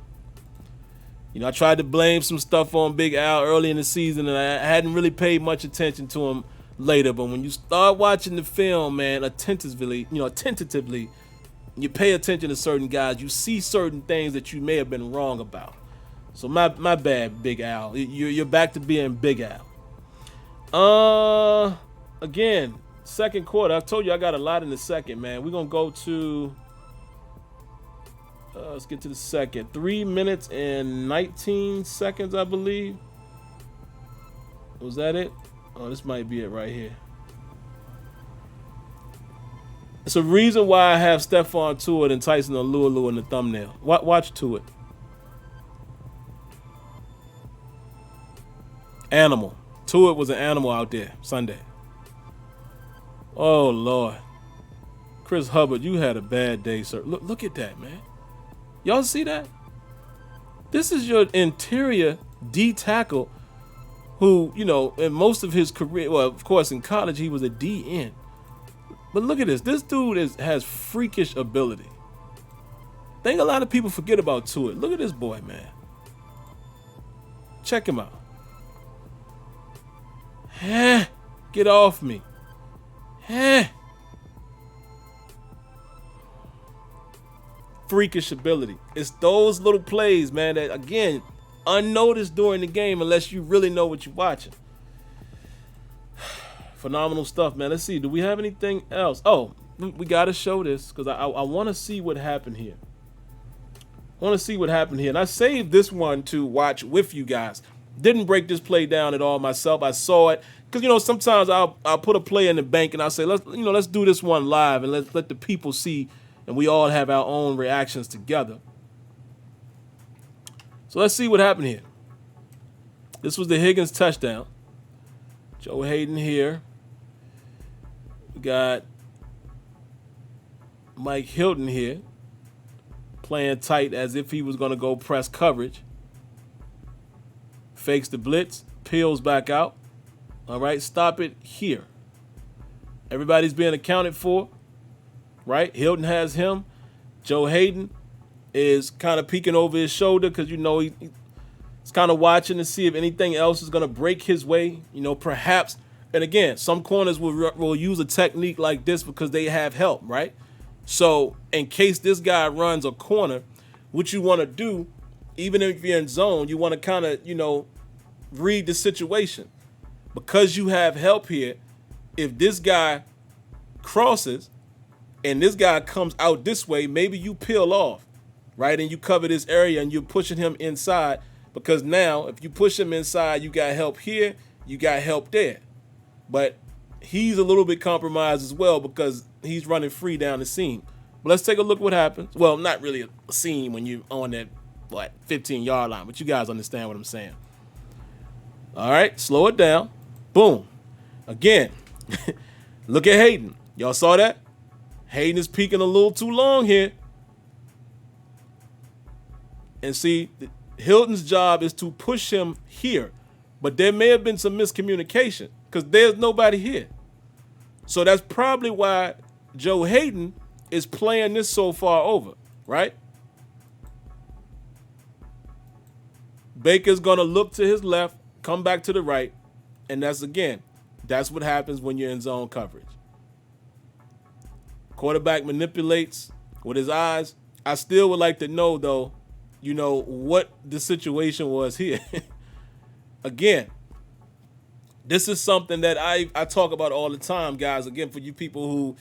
You know, I tried to blame some stuff on Big Al early in the season, and I hadn't really paid much attention to him later. But when you start watching the film, man, attentively, you pay attention to certain guys. You see certain things that you may have been wrong about. So my bad, Big Al. You're back to being Big Al. Again, second quarter. I told you I got a lot in the second, man. We're gonna go to. Let's get to the second. 3 minutes and 19 seconds, I believe. Was that it? Oh, this might be it right here. It's a reason why I have Stephon Tuitt and Tyson Alualu in the thumbnail. Watch Tuitt. Animal. Tuitt was an animal out there Sunday. Oh, Lord. Chris Hubbard, you had a bad day, sir. Look at that, man. Y'all see that? This is your interior D tackle who, you know, in most of his career, well, of course, in college, he was a D end. But look at this. This dude has freakish ability. I think a lot of people forget about Tuitt. Look at this boy, man. Check him out. Get off me. Freakish ability. It's those little plays, man, that, again, unnoticed during the game unless you really know what you're watching. Phenomenal stuff, man. Let's see. Do we have anything else? Oh, we got to show this because I want to see what happened here. And I saved this one to watch with you guys. Didn't break this play down at all myself. I saw it because, you know, sometimes I'll put a play in the bank and I'll say, let's do this one live and let the people see, and we all have our own reactions together. So let's see what happened here. This was the Higgins touchdown. Joe Hayden here. We got Mike Hilton here playing tight as if he was going to go press coverage. Fakes the blitz, peels back out. All right, stop it here. Everybody's being accounted for, right? Hilton has him. Joe Hayden is kind of peeking over his shoulder because, you know, he's kind of watching to see if anything else is going to break his way. You know, perhaps, and again, some corners will use a technique like this because they have help, right? So in case this guy runs a corner, what you want to do, even if you're in zone, you want to kind of, you know, read the situation. Because you have help here, if this guy crosses and this guy comes out this way, maybe you peel off, right? And you cover this area and you're pushing him inside, because now if you push him inside, you got help here, you got help there. But he's a little bit compromised as well because he's running free down the seam. But let's take a look what happens. Well, not really a seam when you're on that, 15-yard line, but you guys understand what I'm saying. All right, slow it down. Boom. Again, look at Hayden. Y'all saw that? Hayden is peeking a little too long here. And see, Hilton's job is to push him here. But there may have been some miscommunication because there's nobody here. So that's probably why Joe Hayden is playing this so far over, right? Baker's going to look to his left, come back to the right, and that's what happens when you're in zone coverage. Quarterback manipulates with his eyes. I still would like to know, though, you know, what the situation was here. Again, this is something that I talk about all the time, guys. Again, for you people who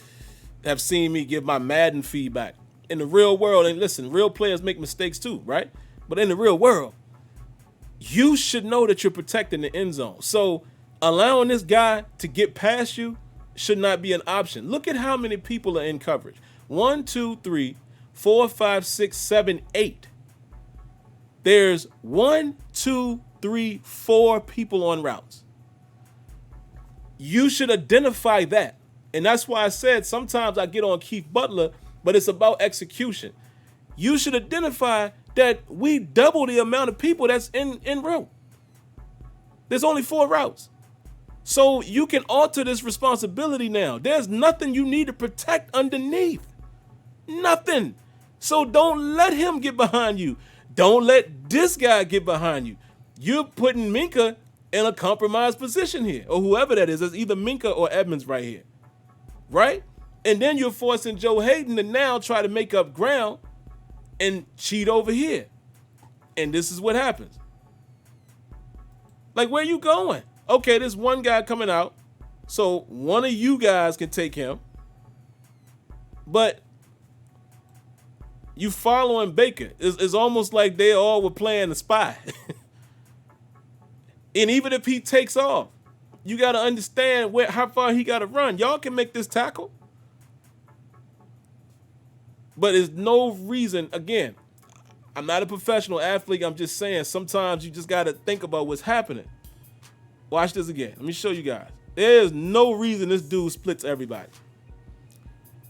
have seen me give my Madden feedback. In the real world, and listen, real players make mistakes too, right? But in the real world, you should know that you're protecting the end zone. So allowing this guy to get past you should not be an option. Look at how many people are in coverage. 1, 2, 3, 4, 5, 6, 7, 8. There's 1, 2, 3, 4 people on routes. You should identify that. And that's why I said sometimes I get on Keith Butler, but it's about execution. You should identify that we double the amount of people that's in route. There's only 4 routes. So you can alter this responsibility now. There's nothing you need to protect underneath. Nothing. So don't let him get behind you. Don't let this guy get behind you. You're putting Minka in a compromised position here, or whoever that is. It's either Minka or Edmonds right here, right? And then you're forcing Joe Hayden to now try to make up ground and cheat over here. And this is what happens. Like, where you going? Okay, there's one guy coming out, so one of you guys can take him. But you following Baker. It's almost like they all were playing the spy. And even if he takes off, you got to understand how far he got to run. Y'all can make this tackle. But there's no reason, again, I'm not a professional athlete. I'm just saying sometimes you just got to think about what's happening. Watch this again. Let me show you guys. There's no reason this dude splits everybody.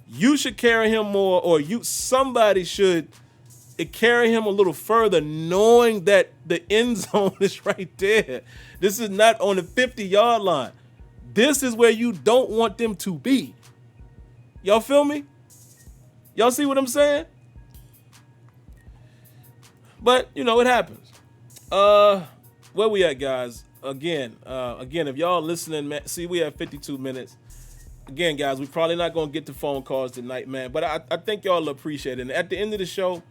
You should carry him more, or somebody should carry him a little further, knowing that the end zone is right there. This is not on the 50-yard line. This is where you don't want them to be. Y'all feel me? Y'all see what I'm saying? But, it happens. Where we at, guys? Again, if y'all listening, man, see, we have 52 minutes. Again, guys, we're probably not going to get to phone calls tonight, man. But I think y'all will appreciate it. And at the end of the show,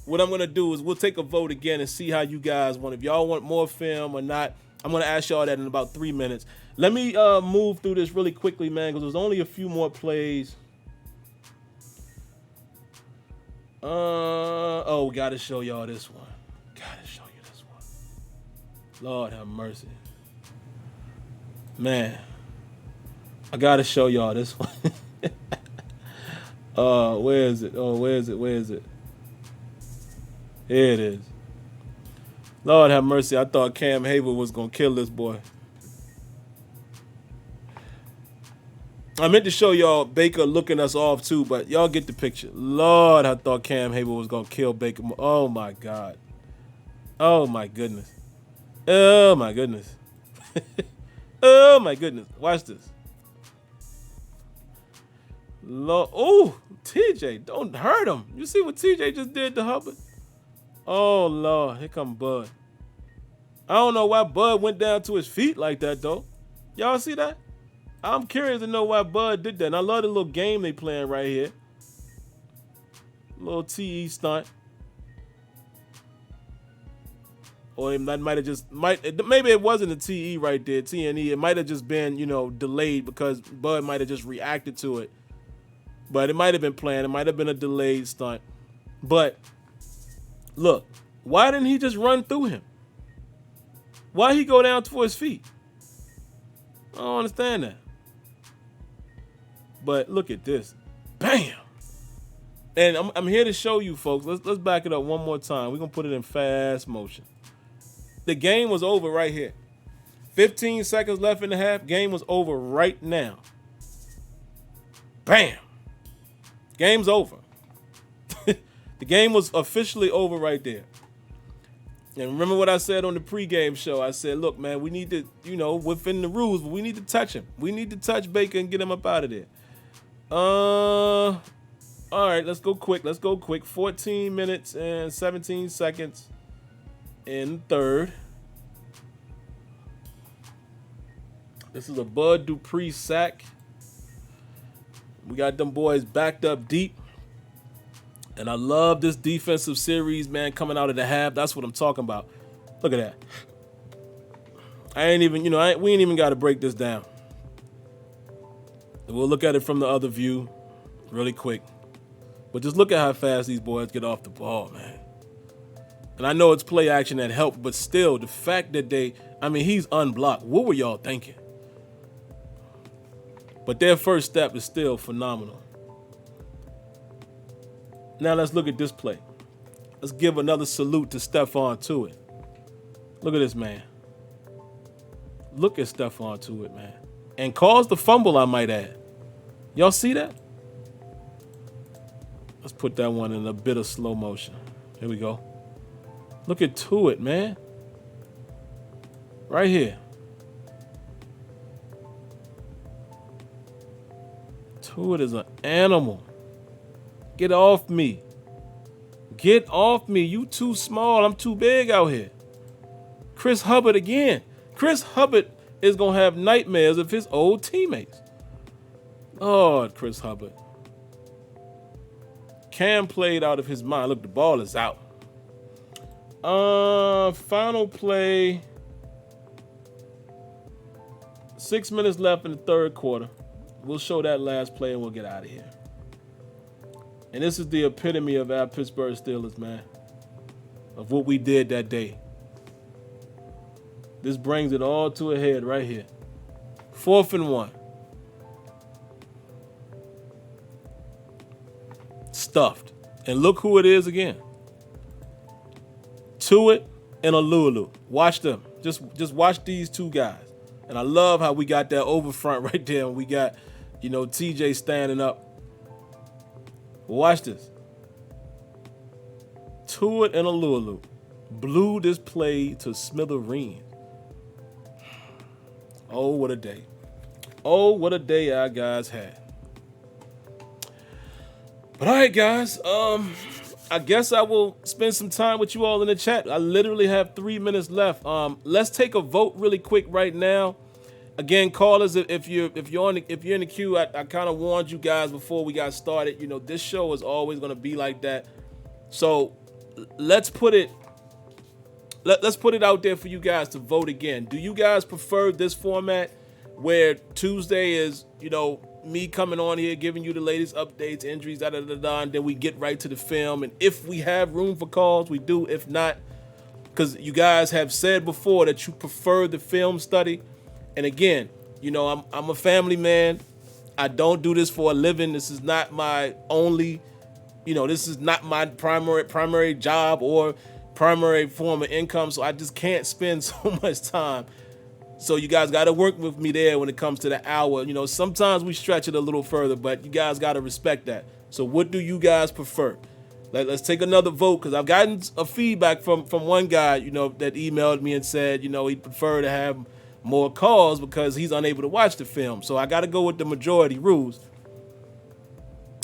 what I'm going to do is we'll take a vote again and see how you guys want. If y'all want more film or not, I'm going to ask y'all that in about 3 minutes. Let me move through this really quickly, man, because there's only a few more plays. We got to show y'all this one. Got to show you this one. Lord have mercy. Man, I got to show y'all this one. Where is it? Where is it? Here it is. Lord have mercy. I thought Cam Hayward was going to kill this boy. I meant to show y'all Baker looking us off too, but y'all get the picture. Lord, I thought Cam Hayward was going to kill Baker. Oh, my God. Oh, my goodness. Oh, my goodness. Oh, my goodness. Watch this. Lord. Oh, TJ, don't hurt him. You see what TJ just did to Hubbard? Oh, Lord. Here come Bud. I don't know why Bud went down to his feet like that, though. Y'all see that? I'm curious to know why Bud did that. And I love the little game they playing right here. Little TE stunt. Or that might have just, maybe it wasn't a TE right there, TNE. It might have just been, delayed because Bud might have just reacted to it. But it might have been planned. It might have been a delayed stunt. But, look, why didn't he just run through him? Why he go down to his feet? I don't understand that. But look at this. Bam! And I'm here to show you, folks. Let's back it up one more time. We're going to put it in fast motion. The game was over right here. 15 seconds left in the half. Game was over right now. Bam! Game's over. The game was officially over right there. And remember what I said on the pregame show? I said, look, man, we need to, within the rules, but we need to touch him. We need to touch Baker and get him up out of there. All right, let's go quick. 14 minutes and 17 seconds in third. This is a Bud Dupree sack. We got them boys backed up deep. And I love this defensive series, man, coming out of the half. That's what I'm talking about. Look at that. I ain't even, we ain't even got to break this down. We'll look at it from the other view really quick. But just look at how fast these boys get off the ball, man. And I know it's play action that helped, but still, the fact that he's unblocked. What were y'all thinking? But their first step is still phenomenal. Now let's look at this play. Let's give another salute to Stephon Tuitt. Look at this, man. Look at Stephon Tuitt, man. And caused the fumble, I might add. Y'all see that? Let's put that one in a bit of slow motion. Here we go. Look at Tuitt, man. Right here. Tuitt is an animal. Get off me. Get off me. You too small. I'm too big out here. Chris Hubbard again. Chris Hubbard is going to have nightmares of his old teammates. Lord, Chris Hubbard. Cam played out of his mind. Look, the ball is out. Final play. 6 minutes left in the third quarter. We'll show that last play and we'll get out of here. And this is the epitome of our Pittsburgh Steelers, man. Of what we did that day. This brings it all to a head right here. 4th and 1. Stuffed. And look who it is again. Tuitt and Alulu. Watch them. Just watch these two guys. And I love how we got that over front right there. And we got, TJ standing up. Watch this. Tuitt and Alulu blew this play to smithereens. Oh, what a day. Oh, what a day our guys had. But all right, guys. I guess I will spend some time with you all in the chat. I literally have 3 minutes left. Let's take a vote really quick right now. Again, callers, if you're in the queue, I kind of warned you guys before we got started. This show is always going to be like that. So let's put it out there for you guys to vote again. Do you guys prefer this format where Tuesday is, me coming on here, giving you the latest updates, injuries, and then we get right to the film. And if we have room for calls, we do. If not, because you guys have said before that you prefer the film study. And again, I'm a family man. I don't do this for a living. This is not my only, this is not my primary job or primary form of income. So I just can't spend so much time. So you guys got to work with me there when it comes to the hour. Sometimes we stretch it a little further, but you guys got to respect that. So what do you guys prefer? Let's take another vote, because I've gotten a feedback from one guy, that emailed me and said, he'd prefer to have more calls because he's unable to watch the film. So I got to go with the majority rules.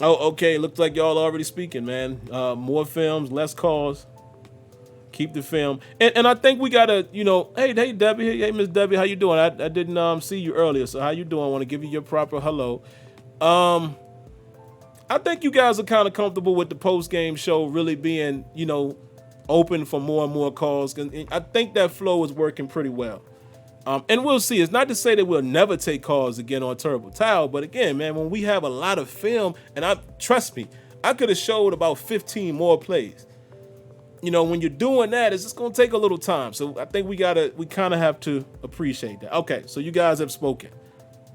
Oh, okay. Looks like y'all already speaking, man. More films, less calls. Keep the film. And I think we got to, hey, Debbie. Hey, Miss Debbie, how you doing? I didn't see you earlier. So how you doing? I want to give you your proper hello. I think you guys are kind of comfortable with the post-game show really being, open for more and more calls. And I think that flow is working pretty well. And we'll see. It's not to say that we'll never take calls again on Turbo Towel, but again, man, when we have a lot of film, and trust me, I could have showed about 15 more plays. When you're doing that, it's just gonna take a little time. So I think we kind of have to appreciate that. Okay, so you guys have spoken.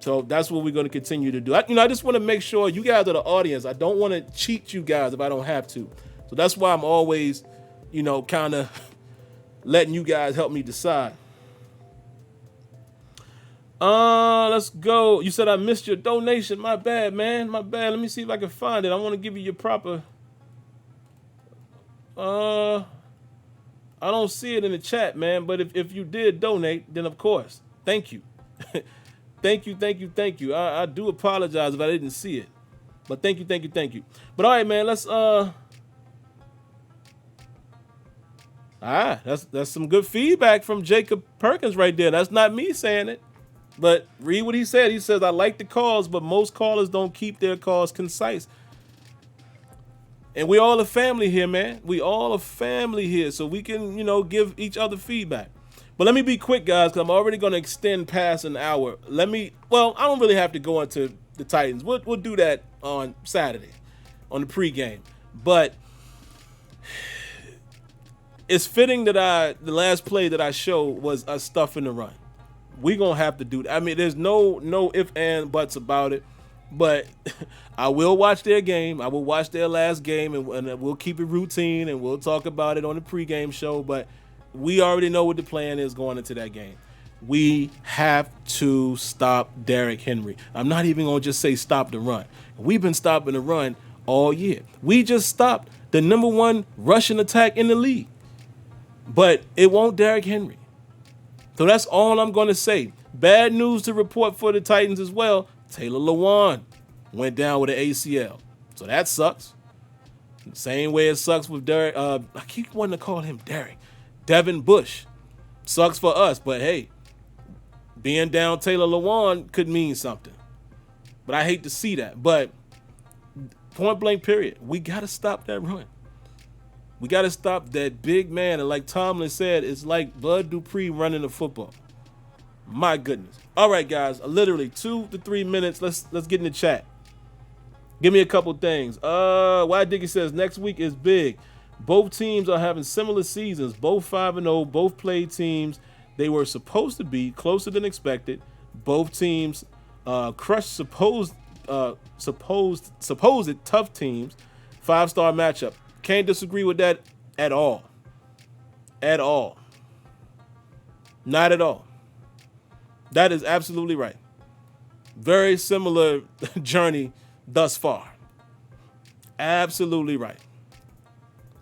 So that's what we're gonna continue to do. I just want to make sure you guys are the audience. I don't want to cheat you guys if I don't have to. So that's why I'm always, kind of letting you guys help me decide. Let's go. You said I missed your donation. My bad, man. My bad. Let me see if I can find it. I want to give you your proper. I don't see it in the chat, man. But if you did donate, then of course, thank you. Thank you. I do apologize if I didn't see it. But thank you. But all right, man, let's that's some good feedback from Jacob Perkins right there. That's not me saying it. But read what he said. He says, I like the calls, but most callers don't keep their calls concise. And we all a family here, man. We all a family here, so we can, give each other feedback. But let me be quick, guys, because I'm already going to extend past an hour. I don't really have to go into the Titans. We'll do that on Saturday, on the pregame. But it's fitting that the last play that I showed was a stuff in the run. We're going to have to do that. I mean, there's no ifs and buts about it. But I will watch their game. I will watch their last game, and we'll keep it routine, and we'll talk about it on the pregame show. But we already know what the plan is going into that game. We have to stop Derrick Henry. I'm not even going to just say stop the run. We've been stopping the run all year. We just stopped the number one rushing attack in the league. But it won't Derrick Henry. So that's all I'm going to say. Bad news to report for the Titans as well. Taylor Lewan went down with an ACL. So that sucks. Same way it sucks with Derrick. I keep wanting to call him Derrick. Devin Bush. Sucks for us, but hey, being down Taylor Lewan could mean something. But I hate to see that. But point blank period, we got to stop that run. We got to stop that big man. And like Tomlin said, it's like Bud Dupree running the football. My goodness. All right, guys, literally 2 to 3 minutes. Let's get in the chat. Give me a couple things. Why Dicky says next week is big. Both teams are having similar seasons. Both 5-0. Both played teams they were supposed to be closer than expected. Both teams crushed supposed tough teams. 5-star matchup. Can't disagree with that at all. At all. Not at all. That is absolutely right. Very similar journey thus far. Absolutely right.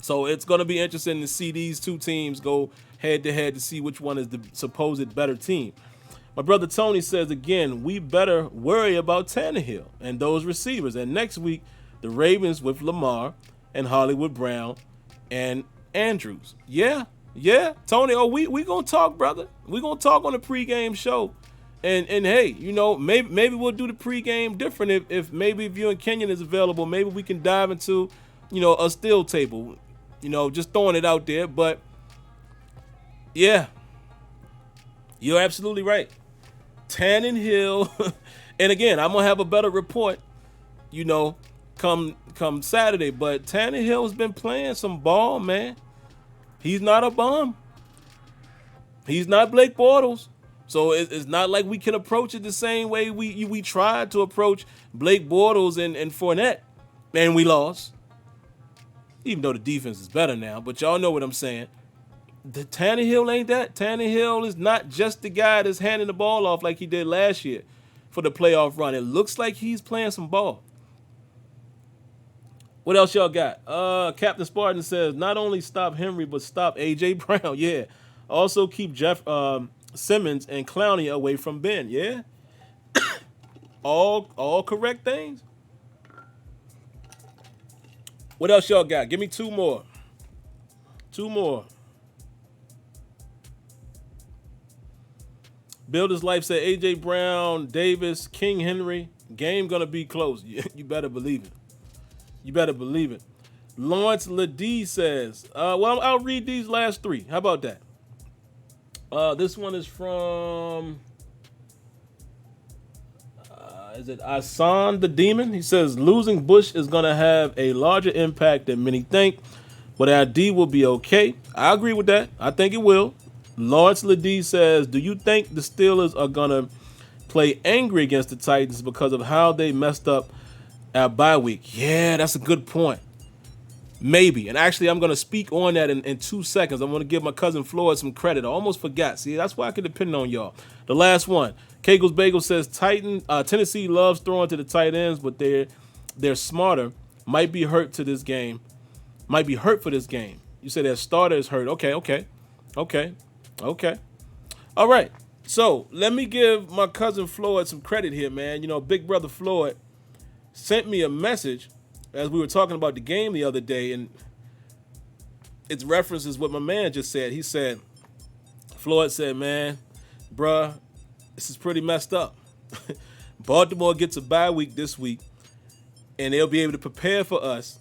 So it's going to be interesting to see these two teams go head to head to see which one is the supposed better team. My brother Tony says, again, we better worry about Tannehill and those receivers. And next week, the Ravens with Lamar and Hollywood Brown and Andrews. Yeah. Tony, we going to talk, brother. We going to talk on the pregame show. And hey, you know, maybe we'll do the pregame different if maybe if you and Kenyon is available, maybe we can dive into, you know, a steel table, you know, just throwing it out there. But yeah, you're absolutely right. Tannehill, and again, I'm gonna have a better report, you know, come Saturday. But Tannehill has been playing some ball, man. He's not a bum. He's not Blake Bortles. So it's not like we can approach it the same way we tried to approach Blake Bortles and Fournette, and we lost. Even though the defense is better now, but y'all know what I'm saying. The Tannehill ain't that. Tannehill is not just the guy that's handing the ball off like he did last year for the playoff run. It looks like he's playing some ball. What else y'all got? Captain Spartan says, not only stop Henry, but stop A.J. Brown. Yeah. Also keep Simmons and Clowney away from Ben. Yeah. all correct things. What else y'all got? Give me two more. Builder's Life said A.J. Brown, Davis, King Henry. Game going to be close. You better believe it. Lawrence Ledee says, well, I'll read these last three. How about that? This one is from, is it Asan the Demon? He says, losing Bush is going to have a larger impact than many think, but our D will be okay. I agree with that. I think it will. Lawrence Ledee says, do you think the Steelers are going to play angry against the Titans because of how they messed up our bye week? Yeah, that's a good point. Maybe. And actually, I'm going to speak on that in 2 seconds. I'm going to give my cousin Floyd some credit. I almost forgot. See, that's why I can depend on y'all. The last one. Kegels Bagel says, Tennessee loves throwing to the tight ends, but they're smarter. Might be hurt for this game. You said their starter is hurt. Okay. All right. So let me give my cousin Floyd some credit here, man. You know, Big Brother Floyd sent me a message as we were talking about the game the other day, and its references what my man just said. He said, Floyd said, man, bruh, this is pretty messed up. Baltimore gets a bye week this week, and they'll be able to prepare for us.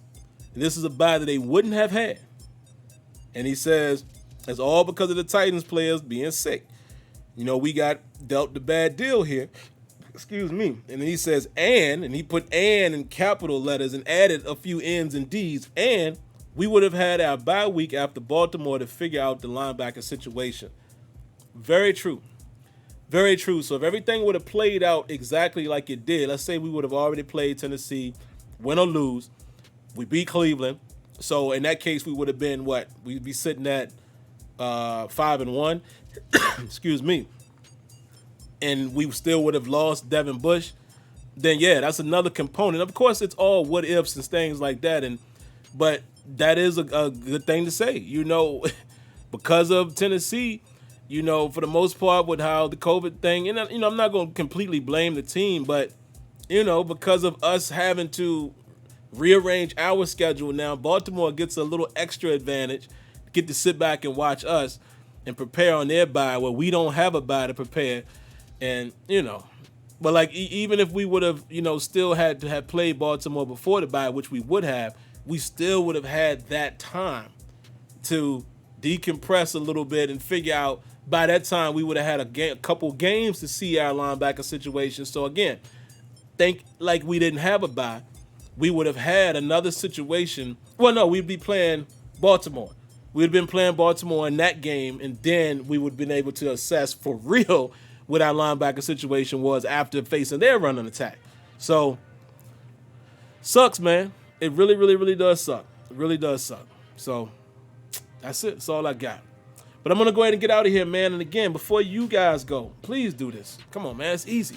And this is a bye that they wouldn't have had. And he says, it's all because of the Titans players being sick. You know, we got dealt the bad deal here. Excuse me. And then he says, and he put "and" in capital letters and added a few N's and D's, and we would have had our bye week after Baltimore to figure out the linebacker situation. Very true. Very true. So if everything would have played out exactly like it did, let's say we would have already played Tennessee, win or lose, we beat Cleveland. So in that case, we would have been what? We'd be sitting at 5-1. Excuse me. And we still would have lost Devin Bush. Then yeah, that's another component. Of course, it's all what ifs and things like that. But that is a good thing to say. You know, because of Tennessee, for the most part with how the COVID thing, and I'm not going to completely blame the team, but because of us having to rearrange our schedule now, Baltimore gets a little extra advantage, get to sit back and watch us and prepare on their bye where we don't have a bye to prepare. And, but like even if we would have, still had to have played Baltimore before the bye, which we would have, we still would have had that time to decompress a little bit and figure out. By that time, we would have had a couple games to see our linebacker situation. So again, think like we didn't have a bye. We would have had another situation. Well, no, we'd be playing Baltimore. We'd have been playing Baltimore in that game, and then we would have been able to assess for real what our linebacker situation was after facing their running attack. So, sucks, man. It really, really, really does suck. It really does suck. So, that's it. That's all I got. But I'm going to go ahead and get out of here, man. And again, before you guys go, please do this. Come on, man. It's easy.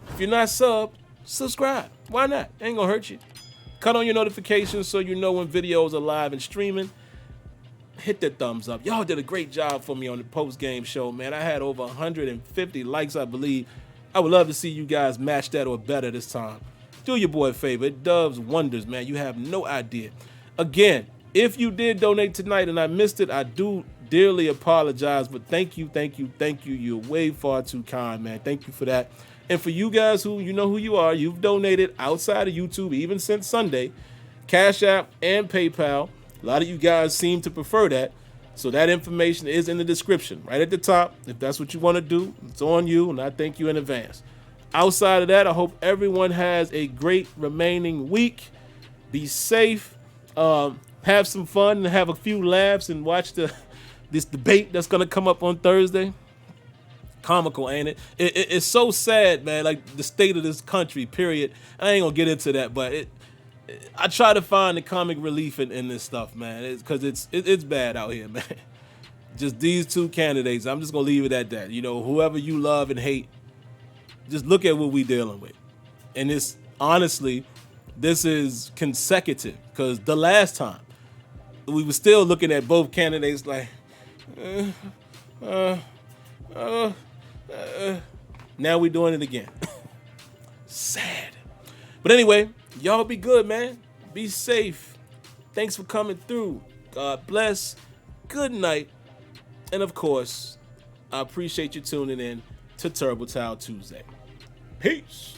If you're not subbed, subscribe. Why not? It ain't going to hurt you. Cut on your notifications so you know when videos are live and streaming. Hit that thumbs up. Y'all did a great job for me on the post-game show, man. I had over 150 likes, I believe. I would love to see you guys match that or better this time. Do your boy a favor. It does wonders, man. You have no idea. Again, if you did donate tonight and I missed it, I do dearly apologize, but thank you. You're way far too kind, man. Thank you for that. And for you guys who you know who you are, you've donated outside of YouTube even since Sunday, Cash App and PayPal. A lot of you guys seem to prefer that. So that information is in the description right at the top. If that's what you want to do, it's on you, and I thank you in advance. Outside of that, I hope everyone has a great remaining week. Be safe. Have some fun and have a few laughs and watch this debate that's going to come up on Thursday. Comical, ain't it? It's so sad, man, like the state of this country, period. I ain't going to get into that, but I try to find the comic relief in this stuff, man, because it's bad out here, man. Just these two candidates, I'm just going to leave it at that. Whoever you love and hate, just look at what we dealing with. And it's honestly, this is consecutive because the last time we were still looking at both candidates like, now we're doing it again. Sad. But anyway, y'all be good, man. Be safe. Thanks for coming through. God bless. Good night. And of course, I appreciate you tuning in to Turbo Towel Tuesday. Peace.